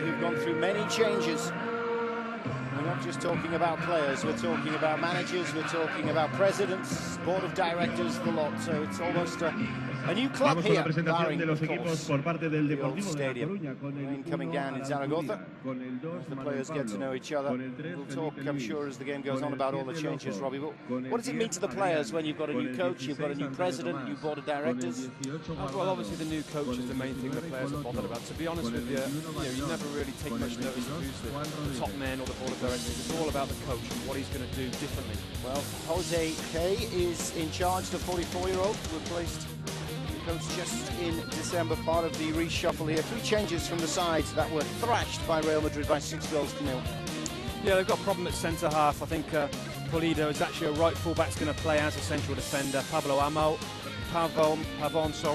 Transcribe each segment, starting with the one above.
who've gone through many changes. We're not just talking about players, we're talking about managers, we're talking about presidents, board of directors, the lot. So it's almost a new club here, barring, of course, the old stadium. Rain coming down in Zaragoza. As the players get to know each other. We'll talk, I'm sure, as the game goes on about all the changes, Robbie. What does it mean to the players when you've got a new coach, you've got a new president, new board of directors? Well, obviously the new coach is the main thing the players are bothered about. To be honest with you, you never really take much notice of who's the top man or the board of directors. It's all about the coach and what he's going to do differently. Well, Jose K is in charge, the 44-year-old, replaced the coach just in December, part of the reshuffle here. 3 changes from the sides that were thrashed by Real Madrid by 6-0. Yeah, they've got a problem at centre-half. I think Partido is actually a right full-back, that's going to play as a central defender. Pavon,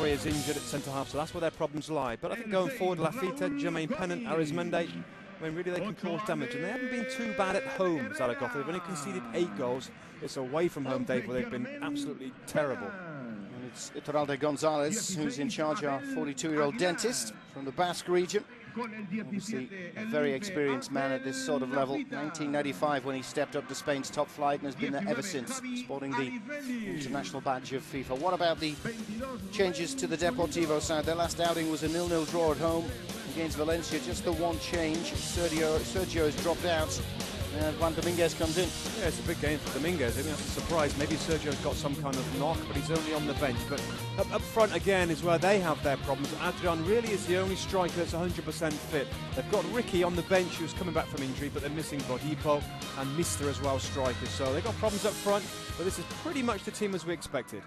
is injured at centre-half, so that's where their problems lie. But I think going forward, Lafita, Jermaine Pennant, Arizmendi, when really they can cause damage, and they haven't been too bad at home, Zaragoza. They've only conceded 8 goals. It's away from home, Dave, where they've been absolutely terrible. And it's Iturralde Gonzalez who's in charge, our 42-year-old dentist from the Basque region. Obviously a very experienced man at this sort of level. 1995 when he stepped up to Spain's top flight and has been there ever since, sporting the international badge of FIFA. What about the changes to the Deportivo side? Their last outing was a 0-0 draw at home against Valencia. Just the one change. Sergio has dropped out and Juan Dominguez comes in. Yeah, it's a big game for Dominguez. I think that's a surprise. Maybe Sergio's got some kind of knock, but he's only on the bench. But up front again is where they have their problems. Adrian really is the only striker that's 100% fit. They've got Ricky on the bench who's coming back from injury, but they're missing Bodipo and Mister as well, strikers. So they've got problems up front, but this is pretty much the team as we expected.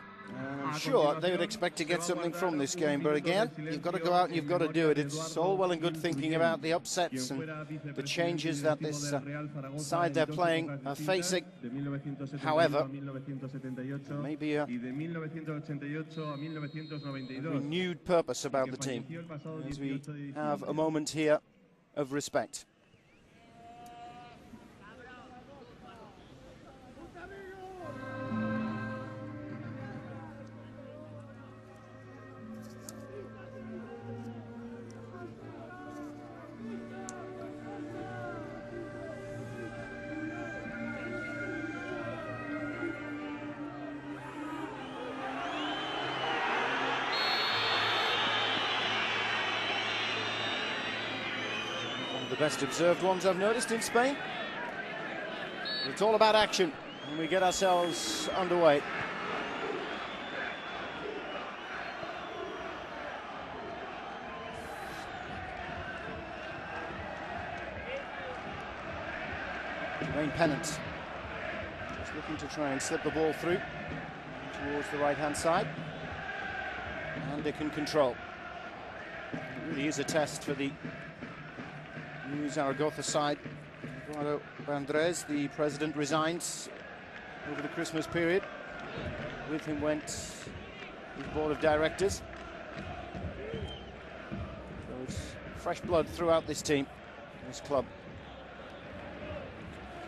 I'm sure they would expect to get something from this game, but again, you've got to go out and you've got to do it. It's all well and good thinking about the upsets and the changes that this side they're playing are facing. However, maybe a renewed purpose about the team as we have a moment here of respect. The best observed ones I've noticed in Spain. It's all about action, and we get ourselves underway. Jermaine Pennant just looking to try and slip the ball through towards the right-hand side, and they can control. It really is a test for the new Zaragoza side. Eduardo Andres, the president, resigns over the Christmas period. With him went his board of directors. So it's fresh blood throughout this team, this club.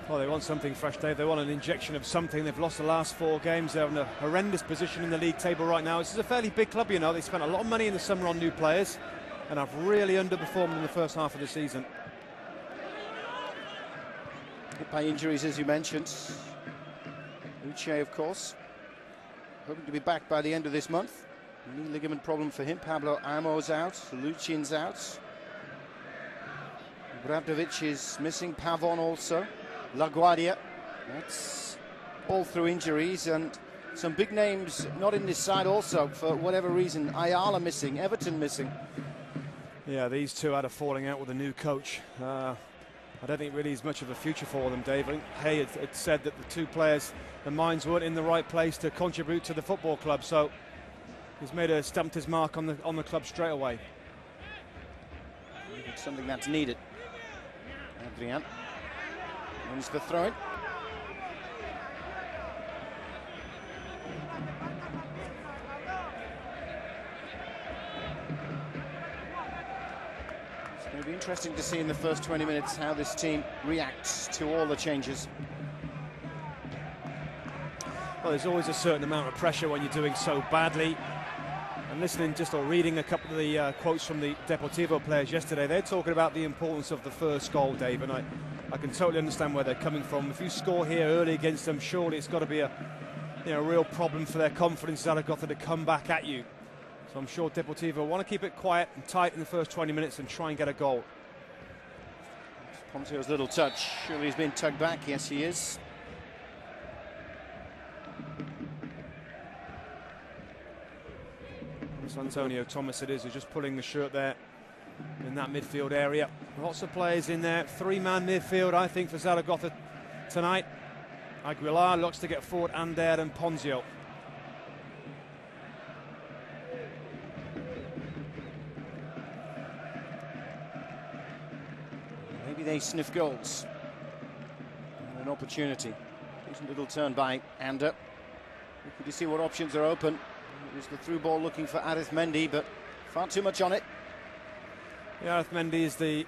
Well, they want something fresh, Dave. They want an injection of something. They've lost the last 4 games. They're in a horrendous position in the league table right now. This is a fairly big club, you know. They spent a lot of money in the summer on new players and have really underperformed in the first half of the season. Hit by injuries, as you mentioned. Uche, of course, hoping to be back by the end of this month. Knee ligament problem for him. Pablo Amo's out. Luchin's out. Bravdovic is missing. Pavon also. LaGuardia. That's all through injuries, and some big names not in this side also for whatever reason. Ayala missing. Everton missing. Yeah, these two had a falling out with a new coach. I don't think really is much of a future for them, Dave. I think Hay had said that the 2 players, their minds weren't in the right place to contribute to the football club, so he's stamped his mark on the club straight away. It's something that's needed. Adrian wins the throw-in. It'll be interesting to see in the first 20 minutes how this team reacts to all the changes. Well, there's always a certain amount of pressure when you're doing so badly. And listening just or reading a couple of the quotes from the Deportivo players yesterday, they're talking about the importance of the first goal, Dave, and I can totally understand where they're coming from. If you score here early against them, surely it's got to be a real problem for their confidence, Zaragoza, to come back at you. So I'm sure Deportivo want to keep it quiet and tight in the first 20 minutes and try and get a goal. Ponzio's little touch. Surely he's been tugged back. Yes, he is. It's Antonio Thomas it is, who's just pulling the shirt there in that midfield area. Lots of players in there. Three-man midfield, I think, for Zaragoza tonight. Aguilar looks to get forward, Ander and Ponzio. Maybe they sniff goals. And an opportunity. Decent little turn by Ander. Could you see what options are open? It was the through ball looking for Arizmendi, but far too much on it. Yeah, Arizmendi is the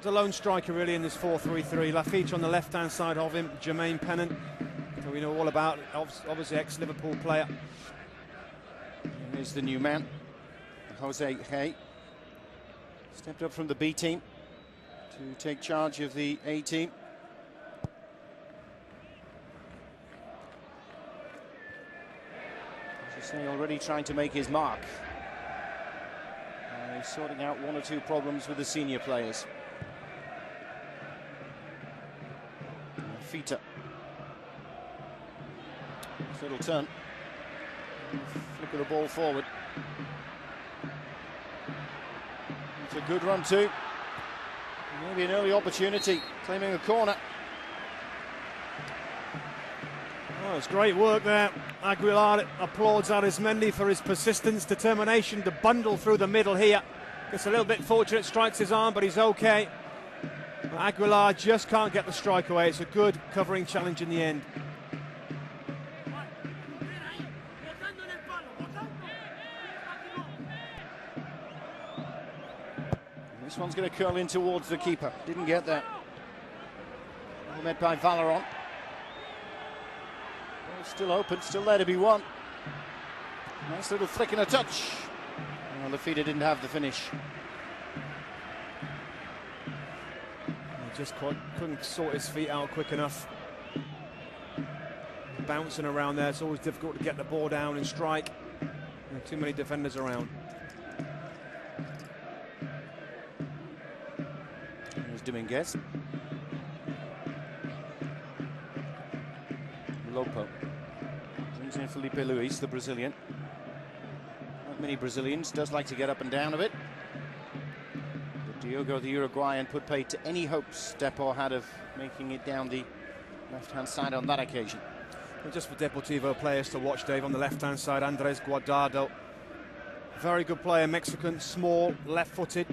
lone striker really in this 4-3-3. Lafitte on the left-hand side of him, Jermaine Pennant, who we know all about, obviously ex-Liverpool player. Here's the new man, Jose Hay. Stepped up from the B team to take charge of the A team. Already trying to make his mark. He's sorting out one or two problems with the senior players. Fita. Little turn. Flick of the ball forward. It's a good run too. Maybe an early opportunity, claiming a corner. Oh, it's great work there. Aguilar applauds Arizmendi for his persistence, determination to bundle through the middle here. Gets a little bit fortunate, strikes his arm, but he's okay. Aguilar just can't get the strike away. It's a good covering challenge in the end. This one's going to curl in towards the keeper. Didn't get that. Well met by Valeron. Still open, still there to be won. Nice little flick and a touch. Well, Lafitte didn't have the finish. He just couldn't sort his feet out quick enough. Bouncing around there, it's always difficult to get the ball down and strike. Too many defenders around. Here's Dominguez. Lopo. Brings in Felipe Luis, the Brazilian. Like many Brazilians, does like to get up and down a bit. But Diogo, the Uruguayan, put paid to any hopes Depor had of making it down the left-hand side on that occasion. And just for Deportivo players to watch, Dave, on the left-hand side, Andres Guardado. Very good player, Mexican, small, left-footed.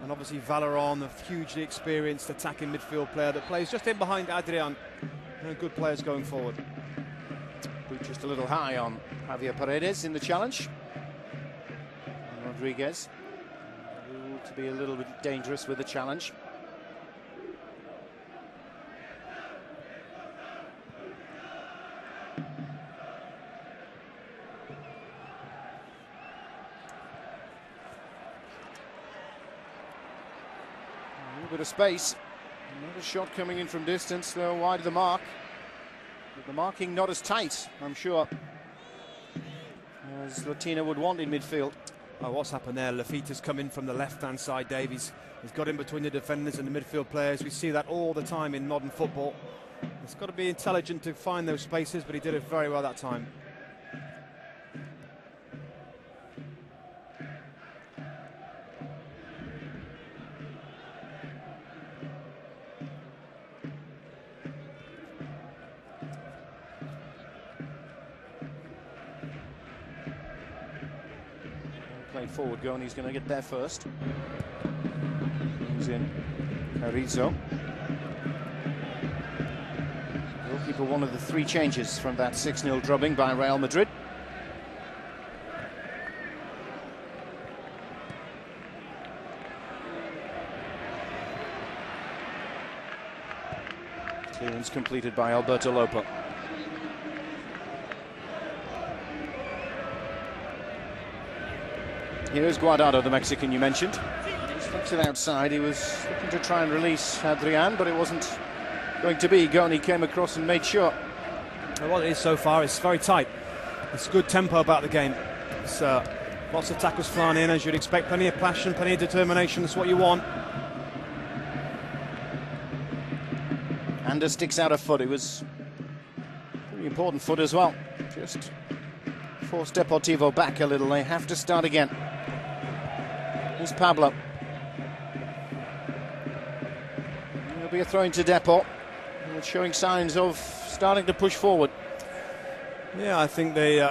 And obviously Valeron, a hugely experienced attacking midfield player that plays just in behind Adrian. Good players going forward. Boot just a little high on Javier Paredes in the challenge. And Rodriguez to be a little bit dangerous with the challenge. A little bit of space. Another shot coming in from distance, though wide of the mark. But the marking not as tight, I'm sure, as Latina would want in midfield. Oh, what's happened there? Lafitte has come in from the left-hand side, Dave. He's got in between the defenders and the midfield players. We see that all the time in modern football. It's got to be intelligent to find those spaces, but he did it very well that time. Played forward go, and he's going to get there first. Brings in Carrizo. Goalkeeper, one of the three changes from that 6-0 drubbing by Real Madrid. Clearance completed by Alberto Lopo. Here's Guardado, the Mexican you mentioned. He flips it outside. He was looking to try and release Adrian, but it wasn't going to be. Goni came across and made sure. Well, it is so far. It's very tight. It's good tempo about the game. It's, lots of tackles flying in, as you'd expect. Plenty of passion, plenty of determination. That's what you want. Ander sticks out a foot. It was a pretty important foot as well. Just forced Deportivo back a little. They have to start again. Here's Pablo. It'll be a throw into Deport. It's showing signs of starting to push forward. Yeah, I think they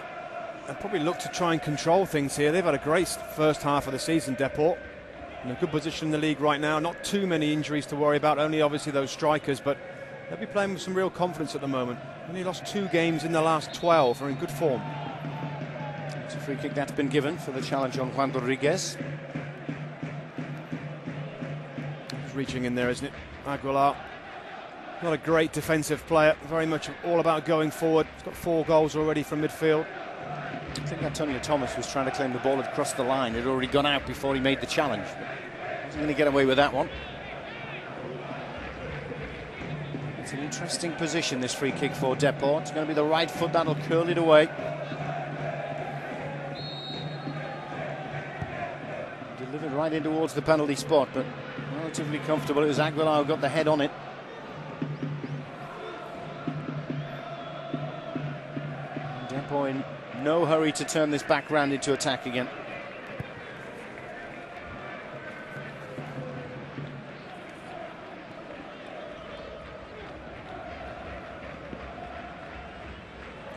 probably look to try and control things here. They've had a great first half of the season, Deport. In a good position in the league right now. Not too many injuries to worry about, only obviously those strikers, but they'll be playing with some real confidence at the moment. Only lost 2 games in the last 12. They're in good form. It's a free kick that's been given for the challenge on Juan Rodriguez. He's reaching in there, isn't it? Aguilar. Not a great defensive player. Very much all about going forward. He's got 4 goals already from midfield. I think Antonio Thomas was trying to claim the ball had crossed the line. It had already gone out before he made the challenge. Wasn't going to get away with that one. It's an interesting position, this free kick for Deport. It's going to be the right foot that'll curl it away. Delivered right in towards the penalty spot, but relatively comfortable. It was Aguilar who got the head on it. Deport in no hurry to turn this back round into attack again.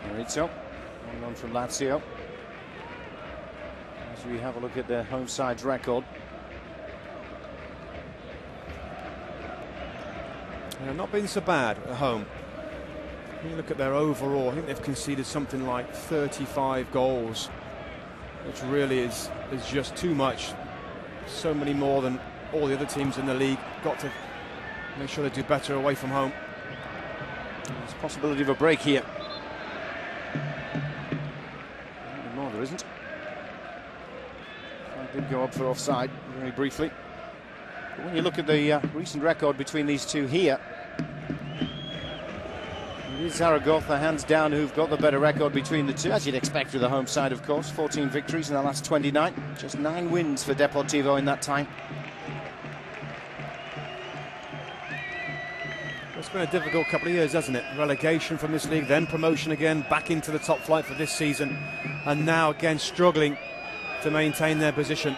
Maurizio, on from Lazio. As we have a look at their home side's record. They've not been so bad at home. When you look at their overall, I think they've conceded something like 35 goals, which really is just too much. So many more than all the other teams in the league. Got to make sure they do better away from home. There's a possibility of a break here. No, there isn't. I did go up for offside very briefly. But when you look at the recent record between these two here, it is Zaragoza, hands down, who've got the better record between the two, as you'd expect with the home side, of course. 14 victories in the last 29. Just 9 wins for Deportivo in that time. It's been a difficult couple of years, hasn't it? Relegation from this league, then promotion again, back into the top flight for this season, and now again struggling to maintain their position.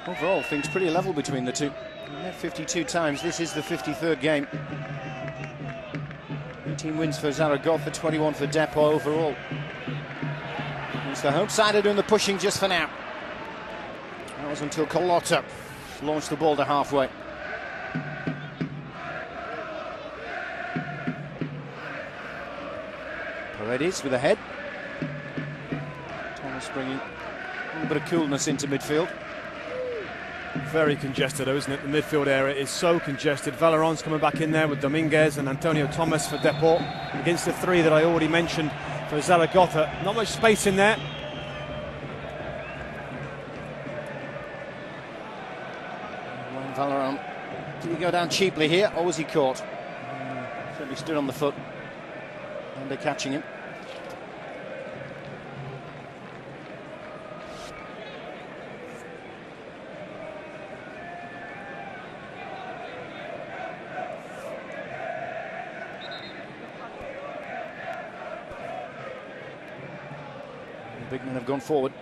Overall, things pretty level between the two. They met 52 times. This is the 53rd game. 18 wins for Zaragoza, 21 for Depot overall. It's the home side are doing the pushing just for now. That was until Carlotta launched the ball to halfway. Paredes with a head. Thomas bringing a little bit of coolness into midfield. Very congested, though, isn't it? The midfield area is so congested. Valeron's coming back in there with Dominguez and Antonio Thomas for Deport against the 3 that I already mentioned for Zaragoza. Not much space in there. Valeron, did he go down cheaply here, or was he caught? Certainly stood on the foot, and they're catching him. The big men have gone forward.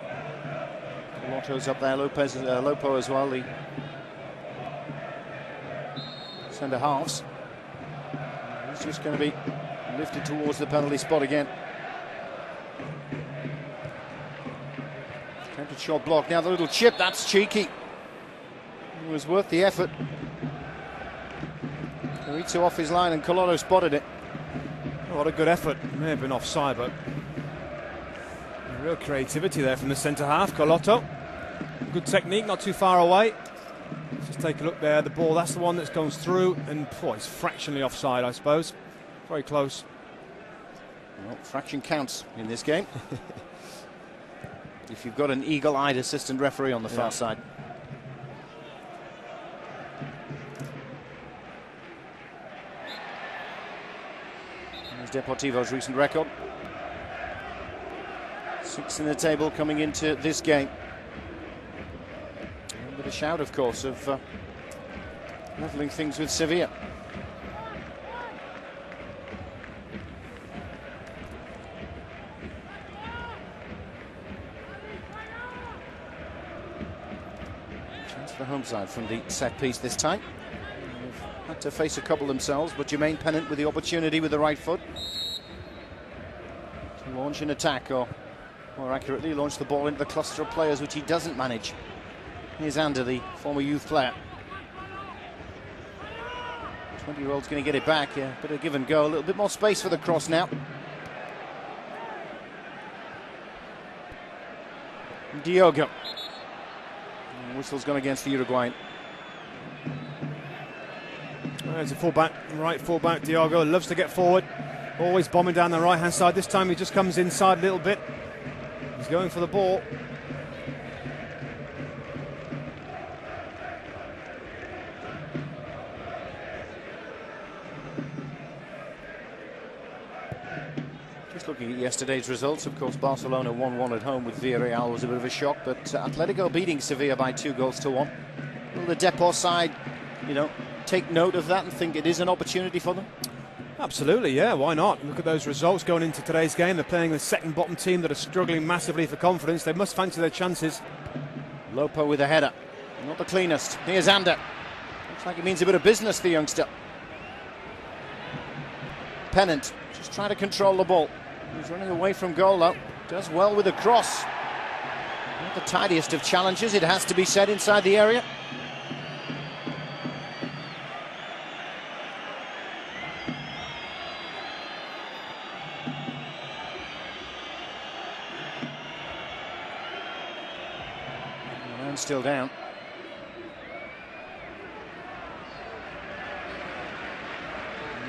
Lotto's up there, Lopo as well, the centre halves. He's just going to be lifted towards the penalty spot again. Attempted shot block. Now the little chip, that's cheeky. It was worth the effort. Maurizio off his line and Colorado spotted it. Oh, what a good effort. May have been offside, but real creativity there from the centre half. Colotto, good technique, not too far away. Let's just take a look there. The ball, that's the one that goes through, and it's fractionally offside, I suppose. Very close. Well, fraction counts in this game. If you've got an eagle-eyed assistant referee on the far side. There's Deportivo's recent record. 6 in the table coming into this game. And with a shout, of course, of levelling things with Sevilla. Chance for the home side from the set piece this time. They've had to face a couple themselves, but Jermaine Pennant with the opportunity with the right foot to launch an attack, or more accurately, launch the ball into the cluster of players which he doesn't manage. Here's Ander, the former youth player. 20-year-old's going to get it back. Yeah, bit of give and go. A little bit more space for the cross now. Diogo. And whistle's gone against the Uruguayan. There's a fullback, right fullback. Diogo loves to get forward. Always bombing down the right-hand side. This time he just comes inside a little bit. He's going for the ball. Just looking at yesterday's results, of course, Barcelona 1-1 at home with Villarreal was a bit of a shock, but Atletico beating Sevilla by 2-1. Will the Depor side, you know, take note of that and think it is an opportunity for them? Absolutely, yeah, why not? Look at those results going into today's game. They're playing the second bottom team that are struggling massively for confidence. They must fancy their chances. Lopo with a header. Not the cleanest. Here's Ander. Looks like it means a bit of business, the youngster. Pennant just trying to control the ball. He's running away from goal though. Does well with a cross. Not the tidiest of challenges, it has to be said, inside the area. Still down.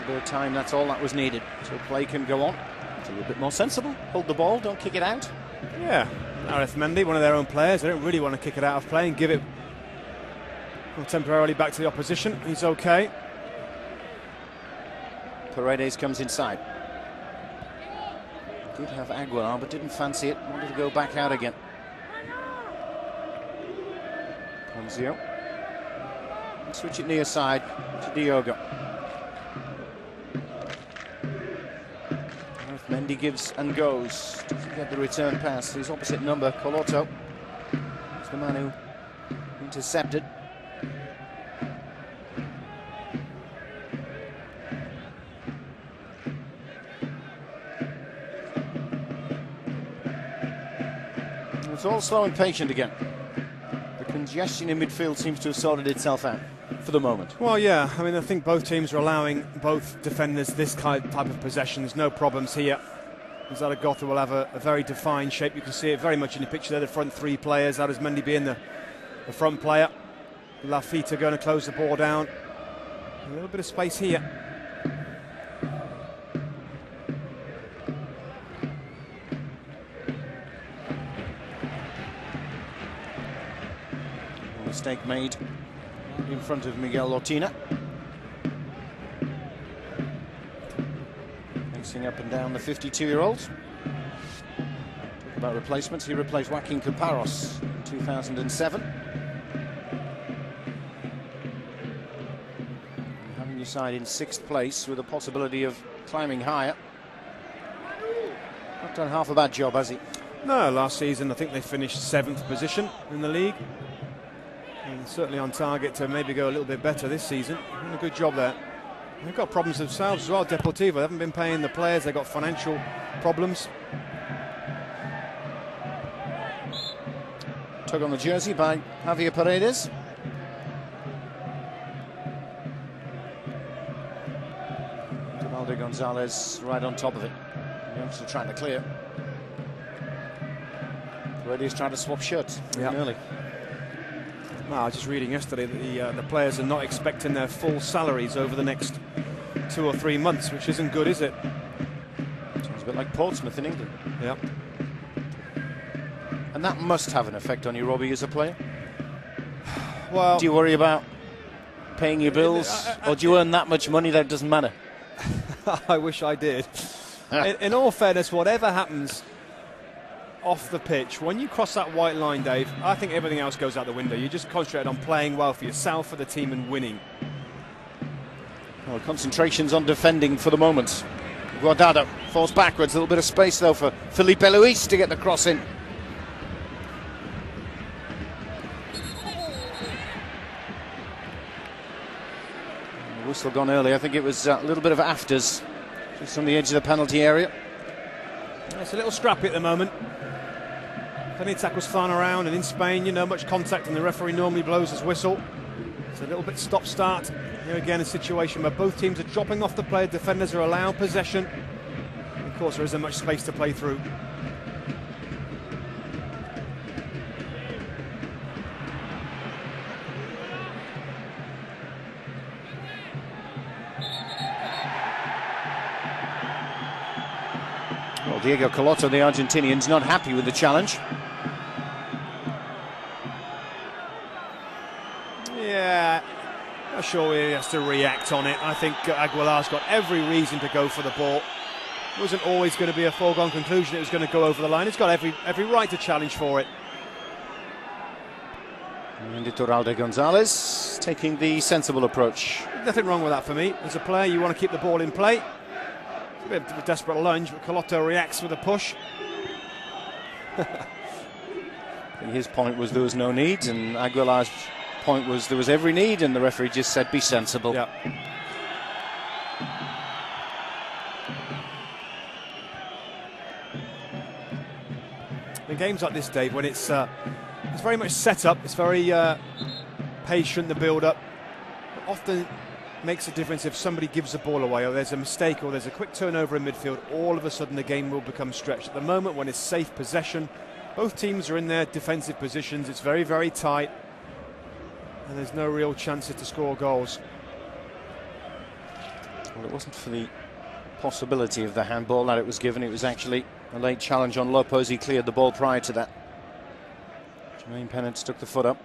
A bit of time, that's all that was needed. So play can go on. It's a little bit more sensible. Hold the ball, don't kick it out. Yeah, Gareth Mendy, one of their own players. They don't really want to kick it out of play and give it temporarily back to the opposition. He's okay. Paredes comes inside. Did have Aguilar, but didn't fancy it. Wanted to go back out again. Ponzio. Switch it near side to Diogo. Mendy gives and goes. Doesn't get the return pass. His opposite number, Colotto, is the man who intercepted. It's all slow and patient again. The congestion in midfield seems to have sorted itself out for the moment. Well, yeah, I mean, I think both teams are allowing both defenders this type of possessions. No problems here. Zaragoza will have a very defined shape. You can see it very much in the picture there, the front three players. That is Mendy being the front player. Lafita going to close the ball down. A little bit of space here. Mistake made in front of Miguel Lotina. Pacing up and down the 52-year-old. About replacements, he replaced Joaquin Caparros in 2007. Having your side in 6th place with a possibility of climbing higher. Not done half a bad job, has he? No, last season I think they finished 7th position in the league. And certainly on target to maybe go a little bit better this season. Doing a good job there. They've got problems themselves as well, Deportivo. They haven't been paying the players, they've got financial problems. Tug on the jersey by Javier Paredes. Ronaldo Gonzalez right on top of it. Youngster trying to clear. Paredes trying to swap shirts early. Well, I was just reading yesterday that the players are not expecting their full salaries over the next 2 or 3 months, which isn't good, is it? Sounds a bit bit like Portsmouth in England. Yeah. And that must have an effect on you, Robbie, as a player. Well, do you worry about paying your bills, or do you earn that much money that it doesn't matter? I wish I did. In all fairness, whatever happens off the pitch, when you cross that white line, Dave, I think everything else goes out the window. You just concentrate on playing well for yourself, for the team, and winning. Well, concentration's on defending for the moment. Guardado falls backwards. A little bit of space, though, for Felipe Luis to get the cross in. The whistle gone early. I think it was a little bit of afters, just on the edge of the penalty area. It's a little scrappy at the moment. Plenty of tackles flying around, and in Spain, you know, much contact, and the referee normally blows his whistle. It's a little bit stop-start. Here again, a situation where both teams are dropping off the play. Defenders are allowed possession. Of course, there isn't much space to play through. Well, Diego Carlotto, the Argentinian's not happy with the challenge. Yeah, not sure he has to react on it. I think Aguilar's got every reason to go for the ball. It wasn't always going to be a foregone conclusion it was going to go over the line. He's got every right to challenge for it. And Iturralde Gonzalez taking the sensible approach. Nothing wrong with that for me. As a player, you want to keep the ball in play. It's a bit of a desperate lunge, but Carlotto reacts with a push. His point was there was no need, and Aguilar's point was there was every need, and the referee just said be sensible. Yeah. In games like this, Dave, when it's very much set up, it's very patient, the build-up. Often makes a difference if somebody gives the ball away, or there's a mistake, or there's a quick turnover in midfield. All of a sudden, the game will become stretched. At the moment, when it's safe possession, both teams are in their defensive positions. It's very, very tight, and there's no real chances to score goals. Well, it wasn't for the possibility of the handball that it was given. It was actually a late challenge on Lopez. He cleared the ball prior to that. Jermaine Pennant stuck the foot up.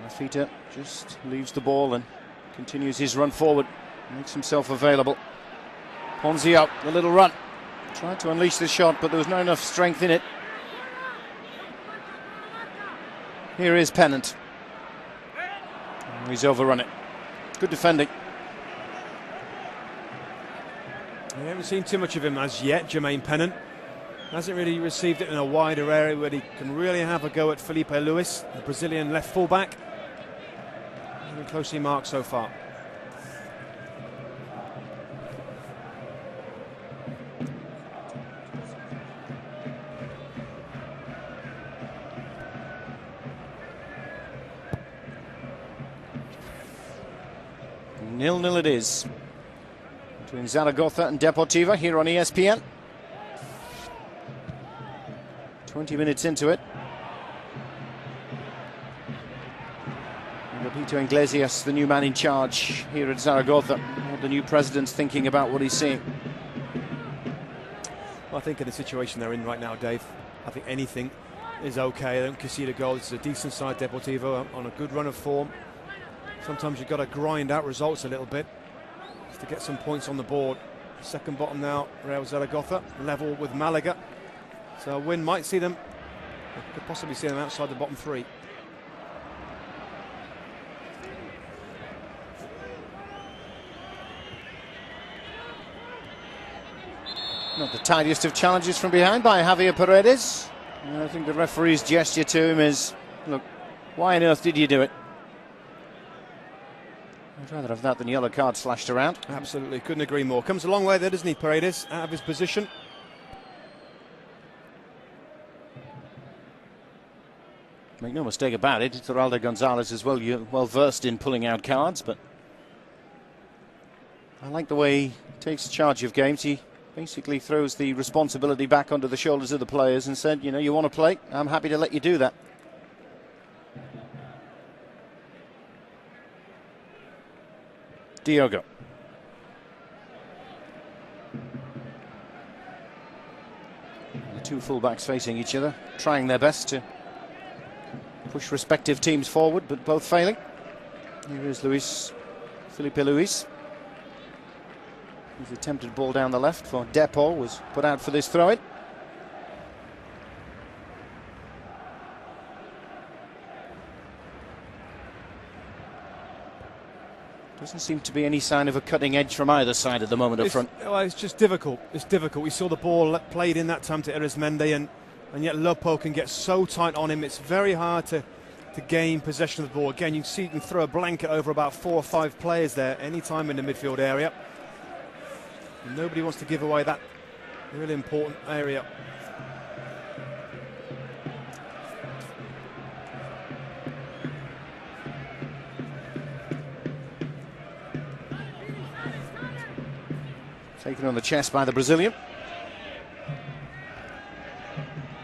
Lafita just leaves the ball and continues his run forward. Makes himself available. Ponzi out, the little run. Tried to unleash the shot, but there was not enough strength in it. Here is Pennant. He's overrun it. Good defending. We haven't seen too much of him as yet, Jermaine Pennant. Hasn't really received it in a wider area where he can really have a go at Felipe Luis, the Brazilian left fullback. Been closely marked so far. Nil-nil it is between Zaragoza and Deportivo here on ESPN. 20 minutes into it. Roberto Iglesias, the new man in charge here at Zaragoza. What the new president's thinking about what he's seeing. Well, I think in the situation they're in right now, Dave, I think anything is okay. They don't concede a goal. It's a decent side, Deportivo, on a good run of form. Sometimes you've got to grind out results a little bit just to get some points on the board. Second bottom now, Real Zaragoza, level with Malaga. So a win might see them, could possibly see them outside the bottom three. Not the tidiest of challenges from behind by Javier Paredes. I think the referee's gesture to him is, look, why on earth did you do it? I'd rather have that than yellow card slashed around. Absolutely, couldn't agree more. Comes a long way there, doesn't he, Paredes, out of his position. Make no mistake about it, Iturralde Gonzalez is well versed in pulling out cards, but I like the way he takes charge of games. He basically throws the responsibility back onto the shoulders of the players and said, you know, you want to play, I'm happy to let you do that. Diogo. The two fullbacks facing each other, trying their best to push respective teams forward, but both failing. Here is Felipe Luis. His attempted ball down the left for Depor was put out for this throw-in. Doesn't seem to be any sign of a cutting edge from either side at the moment up front. Well, it's just difficult. It's difficult. We saw the ball played in that time to Arizmendi, and yet Lopo can get so tight on him. It's very hard to gain possession of the ball. Again, you can throw a blanket over about 4 or 5 players there any time in the midfield area. And nobody wants to give away that really important area. Taken on the chest by the Brazilian.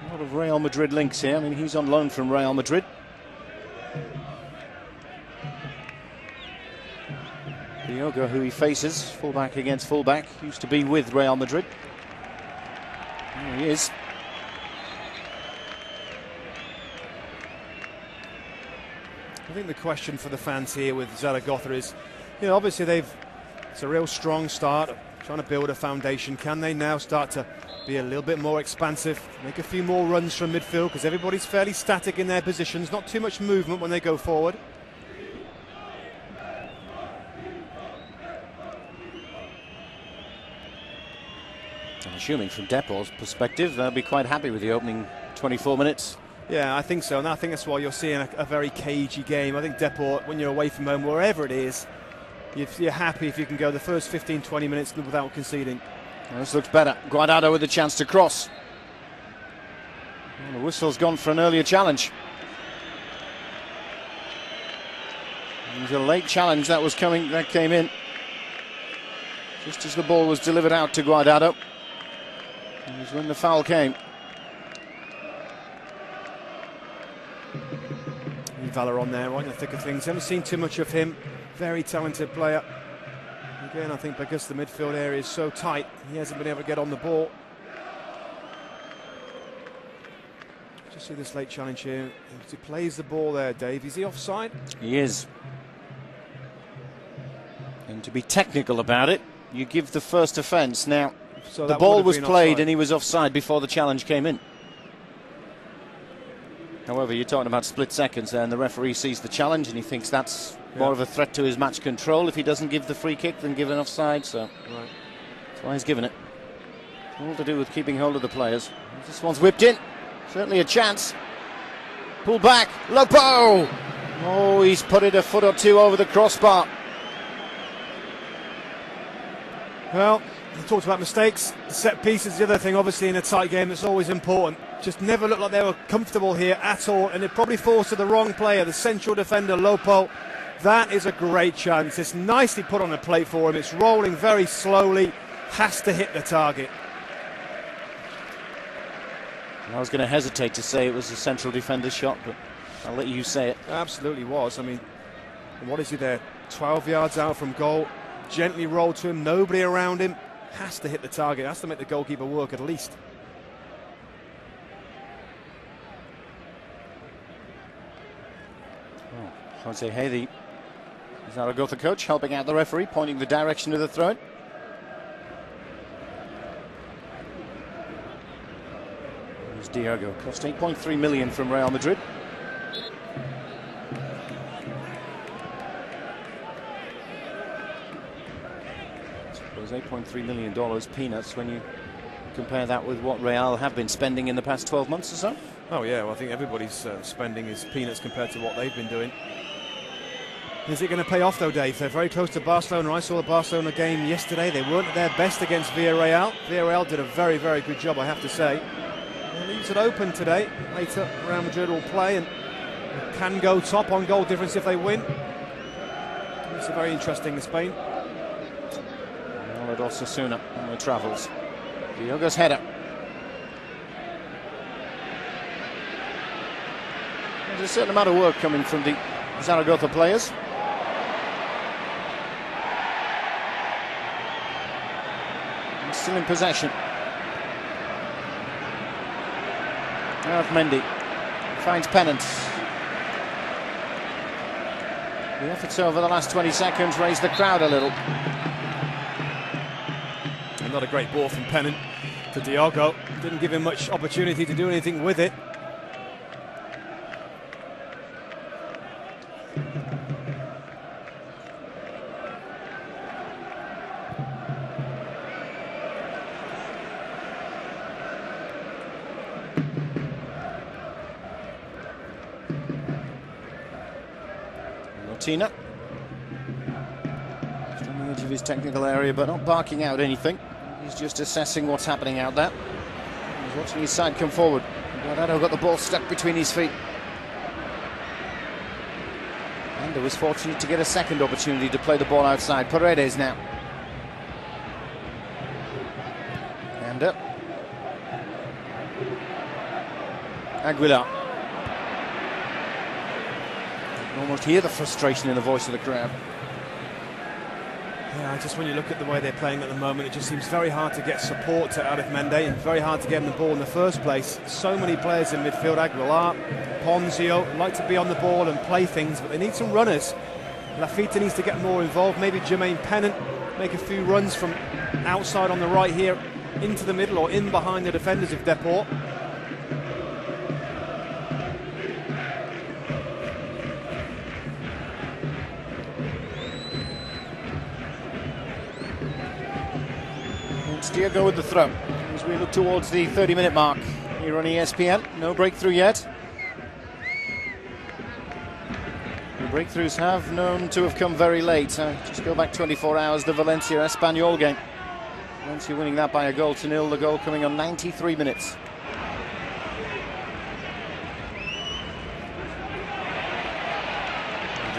A lot of Real Madrid links here. I mean, he's on loan from Real Madrid. Diogo, who he faces, fullback against fullback, used to be with Real Madrid. There he is. I think the question for the fans here with Zaragoza is, obviously it's a real strong start, trying to build a foundation. Can they now start to be a little bit more expansive, make a few more runs from midfield, because everybody's fairly static in their positions, not too much movement when they go forward. I'm assuming from Depor's perspective, they'll be quite happy with the opening 24 minutes. Yeah, I think so, and I think that's why you're seeing a very cagey game. I think Depor, when you're away from home, wherever it is, you're happy if you can go the first 15-20 minutes without conceding. Well, this looks better. Guardado with the chance to cross. Well, the whistle's gone for an earlier challenge. It was a late challenge that came in just as the ball was delivered out to Guardado. It was when the foul came. Valor on there, right in the thick of things. Haven't seen too much of him. Very talented player. Again, I think because the midfield area is so tight, he hasn't been able to get on the ball. Just see this late challenge here. He plays the ball there, Dave. Is he offside? He is. And to be technical about it, you give the first offence. Now, so the ball was played offside, and he was offside before the challenge came in. However, you're talking about split seconds there, and the referee sees the challenge and he thinks that's more of a threat to his match control. If he doesn't give the free kick, then give an offside. So that's why he's given it. All to do with keeping hold of the players. This one's whipped in. Certainly a chance. Pull back. Lopo! Oh, he's put it a foot or two over the crossbar. Well, we talked about mistakes. Set pieces, the other thing, obviously, in a tight game, that's always important. Just never looked like they were comfortable here at all, and it probably falls to the wrong player, the central defender, Lopo. That is a great chance. It's nicely put on a plate for him. It's rolling very slowly, has to hit the target. I was going to hesitate to say it was a central defender's shot, but I'll let you say it. Absolutely was. I mean, what is he there? 12 yards out from goal, gently rolled to him, nobody around him. Has to hit the target, has to make the goalkeeper work at least. Jose Hey, the Zaragoza coach, helping out the referee, pointing the direction of the throw. There's Diogo, cost 8.3 million from Real Madrid. I suppose $8.3 million peanuts when you compare that with what Real have been spending in the past 12 months or so. Oh yeah, well I think everybody's spending is peanuts compared to what they've been doing. Is it going to pay off though, Dave? They're very close to Barcelona. I saw the Barcelona game yesterday. They weren't at their best against Villarreal. Villarreal did a very, very good job, I have to say. It leaves it open today. Later, Real Madrid will play and can go top on goal difference if they win. It's very interesting in Spain. Osasuna on the travels. Diogo's header. There's a certain amount of work coming from the Zaragoza players. still in possession. Now Mendy finds Pennant. The efforts over the last 20 seconds raised the crowd a little. And not a great ball from Pennant to Diogo. Didn't give him much opportunity to do anything with it. Tina. Just on the edge of his technical area, but not barking out anything. He's just assessing what's happening out there. He's watching his side come forward. Guardado got the ball stuck between his feet. And was fortunate to get a second opportunity to play the ball outside. Paredes now. And up. Aguilar. You can almost hear the frustration in the voice of the crowd. Yeah, just when you look at the way they're playing at the moment, it just seems very hard to get support out of Mendy and very hard to get him the ball in the first place. So many players in midfield, Aguilar, Ponzio, like to be on the ball and play things, but they need some runners. Lafita needs to get more involved, maybe Jermaine Pennant make a few runs from outside on the right here into the middle or in behind the defenders of Deport. Diego with the throw as we look towards the 30-minute mark here on ESPN. No breakthrough yet. The breakthroughs have known to have come very late. Just go back 24 hours, the Valencia-Espanyol game. Valencia winning that by a goal to nil, the goal coming on 93 minutes.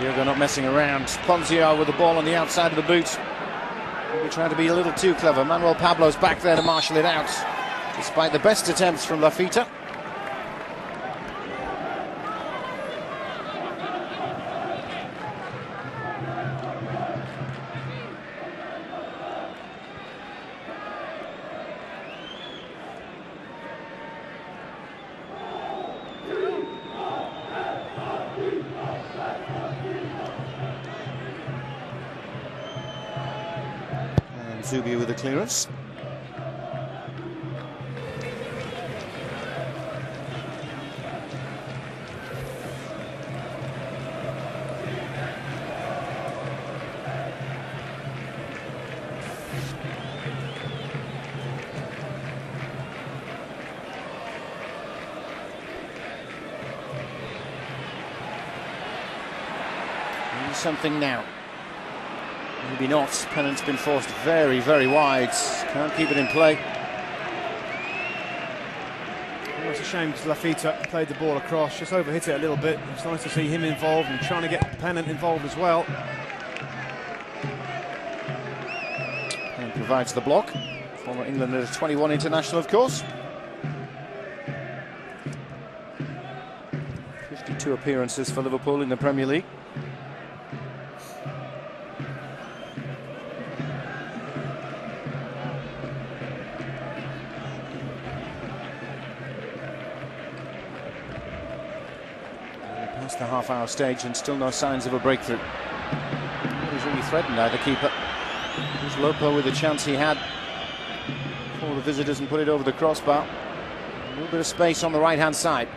Diego not messing around. Ponzio with the ball on the outside of the boot. We're trying to be a little too clever. Manuel Pablo's back there to marshal it out, despite the best attempts from Lafita. Zubia with the clearance. Maybe something now. Maybe not. Pennant's been forced very, very wide. Can't keep it in play. Well, it's a shame because Lafita played the ball across, just overhit it a little bit. It's nice to see him involved and trying to get Pennant involved as well. And provides the block. Former England under 21 international, of course. 52 appearances for Liverpool in the Premier League. The half-hour stage and still no signs of a breakthrough. He's really threatened now, the keeper. Here's Lopo with the chance he had for the visitors and put it over the crossbar. A little bit of space on the right-hand side.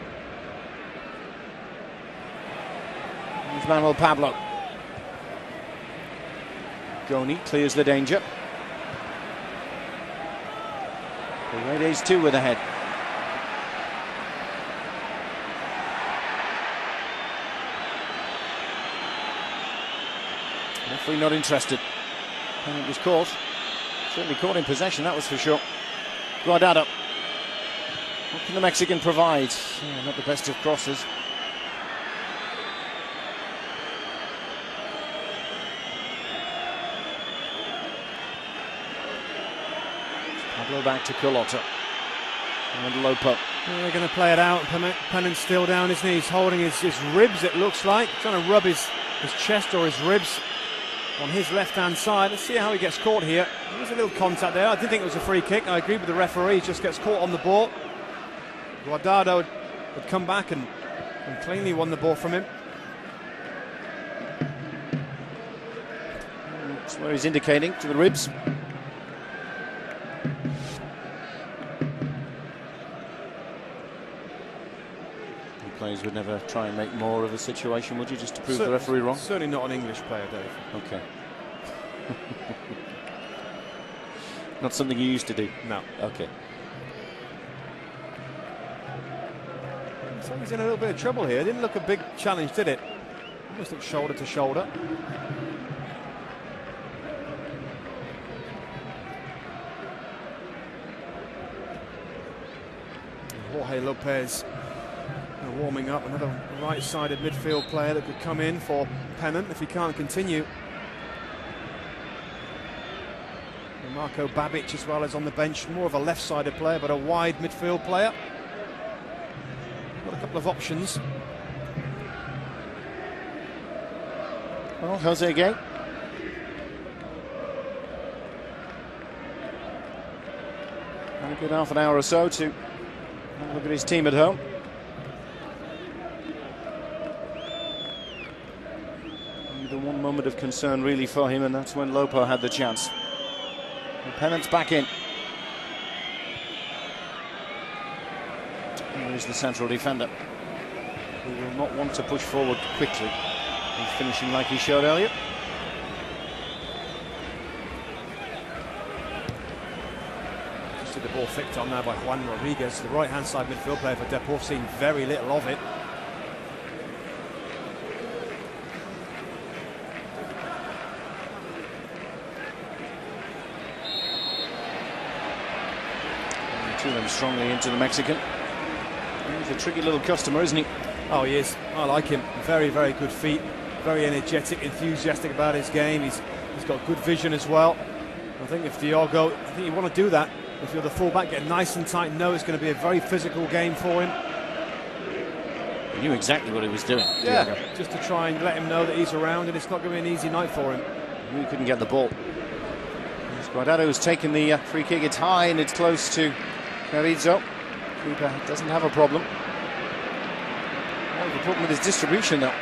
Here's Manuel Pablo. Goni clears the danger. Paredes too with a head. Referee not interested. Pennant was caught. Certainly caught in possession, that was for sure. Guardado. What can the Mexican provide? Yeah, not the best of crosses. Pablo back to Carlotto. And Lopo. They're going to play it out. Pennant's still down his knees, holding his ribs, it looks like. Trying to rub his chest or his ribs. on his left-hand side. Let's see how he gets caught here. There was a little contact there. I did think it was a free kick. I agree with the referee. He just gets caught on the ball. Guardado had come back and cleanly won the ball from him. That's where he's indicating, to the ribs. Players would never try and make more of a situation, would you, just to prove the referee wrong? Certainly not an English player, Dave. Okay. Not something you used to do? No. Okay. So he's in a little bit of trouble here. It didn't look a big challenge, did it? Almost looked shoulder to shoulder. Jorge Lopez warming up, another right-sided midfield player that could come in for Pennant if he can't continue. And Marko Babic as well as on the bench, more of a left-sided player but a wide midfield player. Got a couple of options. Well, Jose again. A good half an hour or so to have a look at his team at home. The one moment of concern really for him, and that's when Lopo had the chance. And Pennant's back in. There is the central defender, who will not want to push forward quickly. He's finishing like he showed earlier. Just see the ball flicked on there by Juan Rodriguez, the right-hand side midfield player for Deportivo, seen very little of it. Two of them strongly into the Mexican. He's a tricky little customer, isn't he? Oh, he is. I like him. Very, very good feet. Very energetic, enthusiastic about his game. He's got good vision as well. I think if Diogo, I think you want to do that. If you're the fullback, get nice and tight. Know it's going to be a very physical game for him. He knew exactly what he was doing. Yeah, Diogo. just to try and let him know that he's around and it's not going to be an easy night for him. He knew he couldn't get the ball. Guardado's taken the free kick. It's high and it's close to Carrizo. Keeper doesn't have a problem. More of a problem with his distribution, though.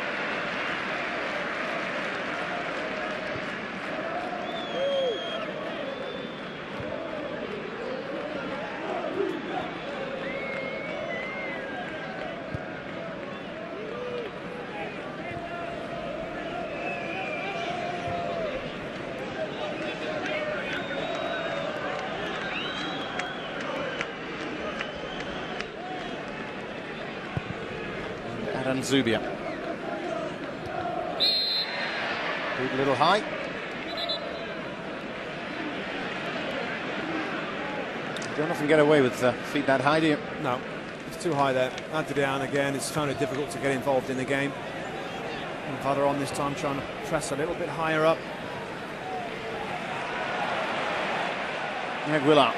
Zubia. Big little high. Don't often get away with feet that high, do you? No, it's too high there. Adrian again, it's found it difficult to get involved in the game. And Father on this time trying to press a little bit higher up. Aguilar.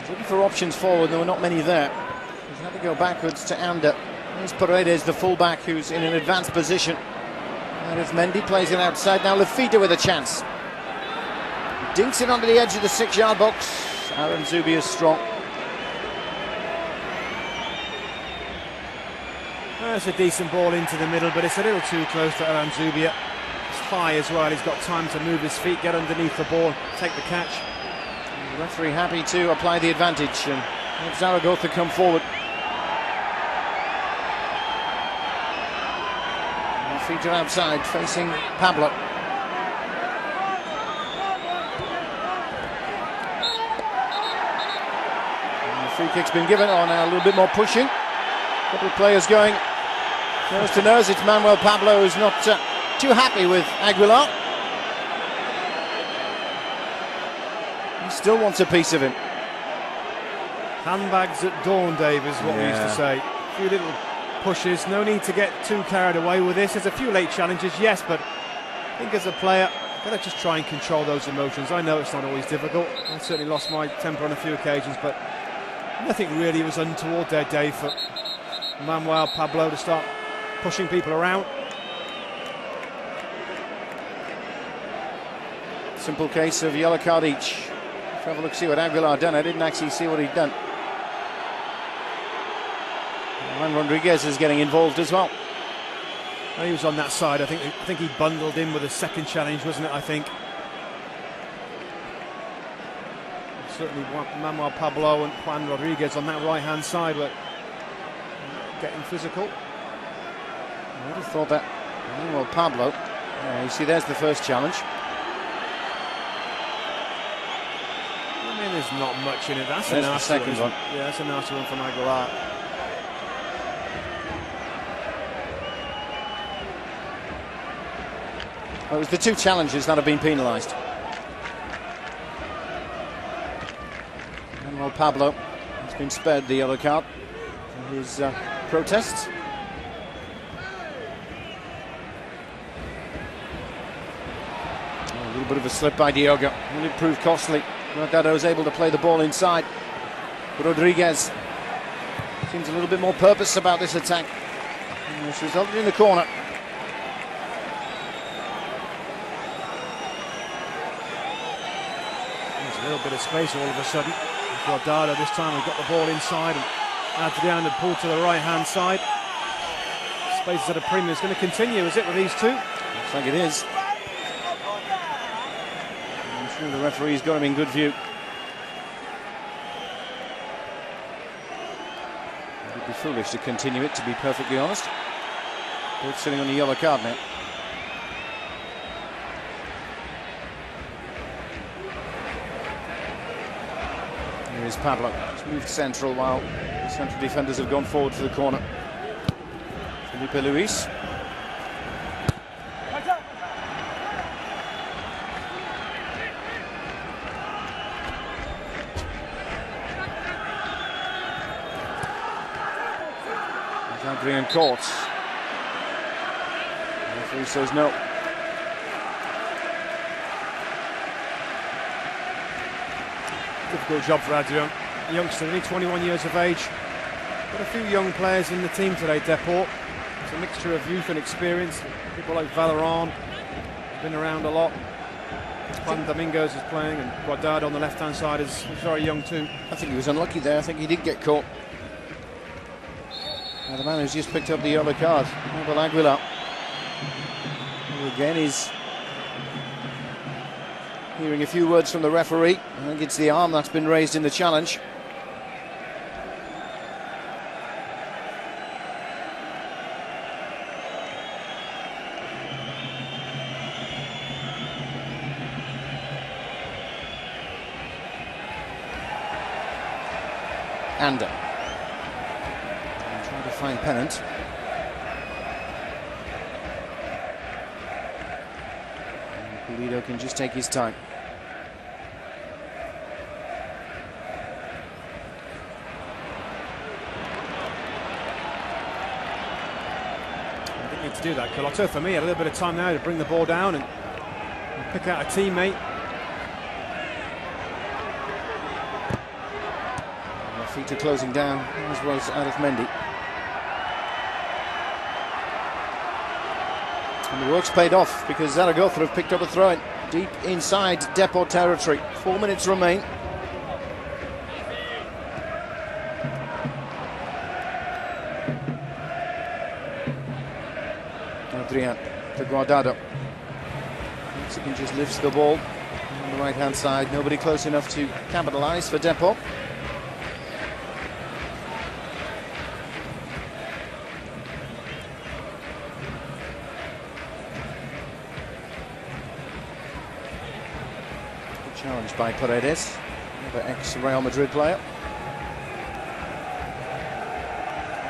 He's looking for options forward, there were not many there. He's had to go backwards to Ander. There's Paredes, the fullback, who's in an advanced position. And as Mendy plays it outside, now Lafita with a chance. Dinks it onto the edge of the 6-yard box. Aaron Zubia is strong. That's a decent ball into the middle, but it's a little too close to Aaron Zubia. It's high as well, he's got time to move his feet, get underneath the ball, take the catch. The referee happy to apply the advantage and let Zaragoza come forward. Feet are outside, facing Pablo. And the free kick's been given. Oh, now a little bit more pushing. A couple of players going nose to nose. It's Manuel Pablo who's not too happy with Aguilar. He still wants a piece of him. Handbags at dawn, Dave, is what we used to say. A few little pushes, no need to get too carried away with this. There's a few late challenges, yes, but I think as a player, I've got to just try and control those emotions. I know it's not always difficult. I certainly lost my temper on a few occasions, but nothing really was untoward there, Dave, for Manuel Pablo to start pushing people around. Simple case of yellow card each. Let's have a look, see what Aguilar done. I didn't actually see what he'd done. And Rodriguez is getting involved as well. Well, he was on that side. I think he bundled in with a second challenge, wasn't it? I think. Certainly Manuel Pablo and Juan Rodriguez on that right-hand side were getting physical. I would have thought that Manuel Pablo. You see, there's the first challenge. I mean, there's not much in it. That's the nasty second one. Yeah, that's a nasty one from Aguilar. Well, it was the two challenges that have been penalised. Manuel Pablo has been spared the yellow card for his protests. A little bit of a slip by Diogo. Will it prove costly? Guardado is able to play the ball inside. Rodriguez seems a little bit more purpose about this attack, which resulted in the corner. There's a little bit of space all of a sudden. Guardado this time we've got the ball inside, and Adrian had pulled to the right-hand side. Space is at a premium. It's going to continue, is it, with these two? Looks like it is. I'm sure the referee's got him in good view. It would be foolish to continue it, to be perfectly honest. Both sitting on the yellow card now. Here is Pablo. He's moved central while the central defenders have gone forward for the corner. Felipe Luis. Adrian caught. The referee says no. Difficult job for Adrian. Youngster, only 21 years of age. Got a few young players in the team today, Deport. It's a mixture of youth and experience. People like Valeron, been around a lot. Juan Domingos is playing, and Guardado on the left-hand side is very young too. I think he was unlucky there. I think he did get caught. Now the man who's just picked up the yellow card, Manuel Aguilar, who again is hearing a few words from the referee. I think it's the arm that's been raised in the challenge. Ander. Trying to find Pennant. And Pulido can just take his time. Didn't need to do that, Carlotto. For me, had a little bit of time now to bring the ball down and pick out a teammate. To closing down, as well as Arif-Mendy. And the work's paid off because Zaragoza have picked up a throw-in deep inside Depot territory. 4 minutes remain. Adrian to Guardado. Mexican just lifts the ball on the right-hand side. Nobody close enough to capitalise for Depot. Challenged by Paredes, another ex-Real Madrid player.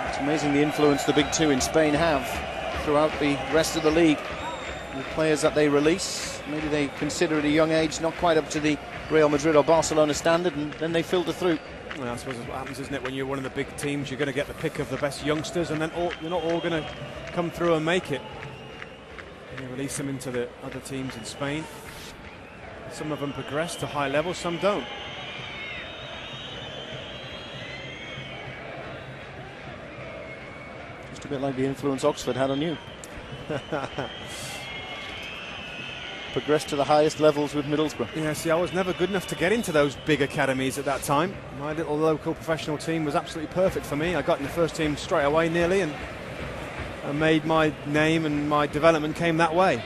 It's amazing the influence the big two in Spain have throughout the rest of the league. The players that they release, maybe they consider at a young age not quite up to the Real Madrid or Barcelona standard, and then they filter through. Well, I suppose that's what happens, isn't it? When you're one of the big teams, you're going to get the pick of the best youngsters, and then you're not all going to come through and make it. And you release them into the other teams in Spain. Some of them progress to high level, some don't. Just a bit like the influence Oxford had on you. progressed to the highest levels with Middlesbrough. Yeah, see, I was never good enough to get into those big academies at that time. My little local professional team was absolutely perfect for me. I got in the first team straight away nearly, and I made my name, and my development came that way.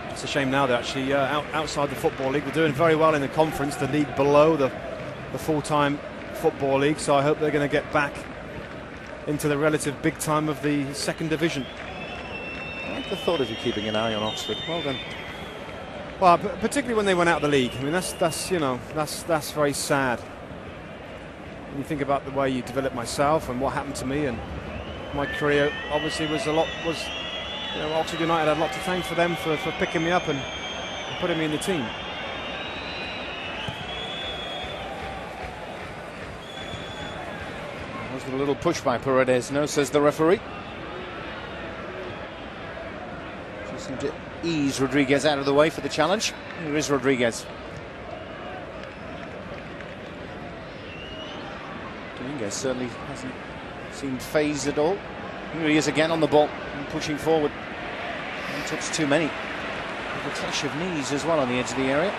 It's a shame now they're actually outside the Football League. They're doing very well in the conference, the league below the full-time Football League, so I hope they're going to get back into the relative big time of the second division. I like the thought of you keeping an eye on Oxford. Well done. Well, particularly when they went out of the league. I mean, that's very sad. When you think about the way you developed myself and what happened to me, and my career obviously was Oxford United had a lot to thank for them for picking me up and putting me in the team. A little push by Paredes, no, says the referee. Just seemed to ease Rodriguez out of the way for the challenge. Here is Rodriguez. Dominguez certainly hasn't seemed phased at all. Here he is again on the ball and pushing forward. One touch too many. With a clash of knees as well on the edge of the area.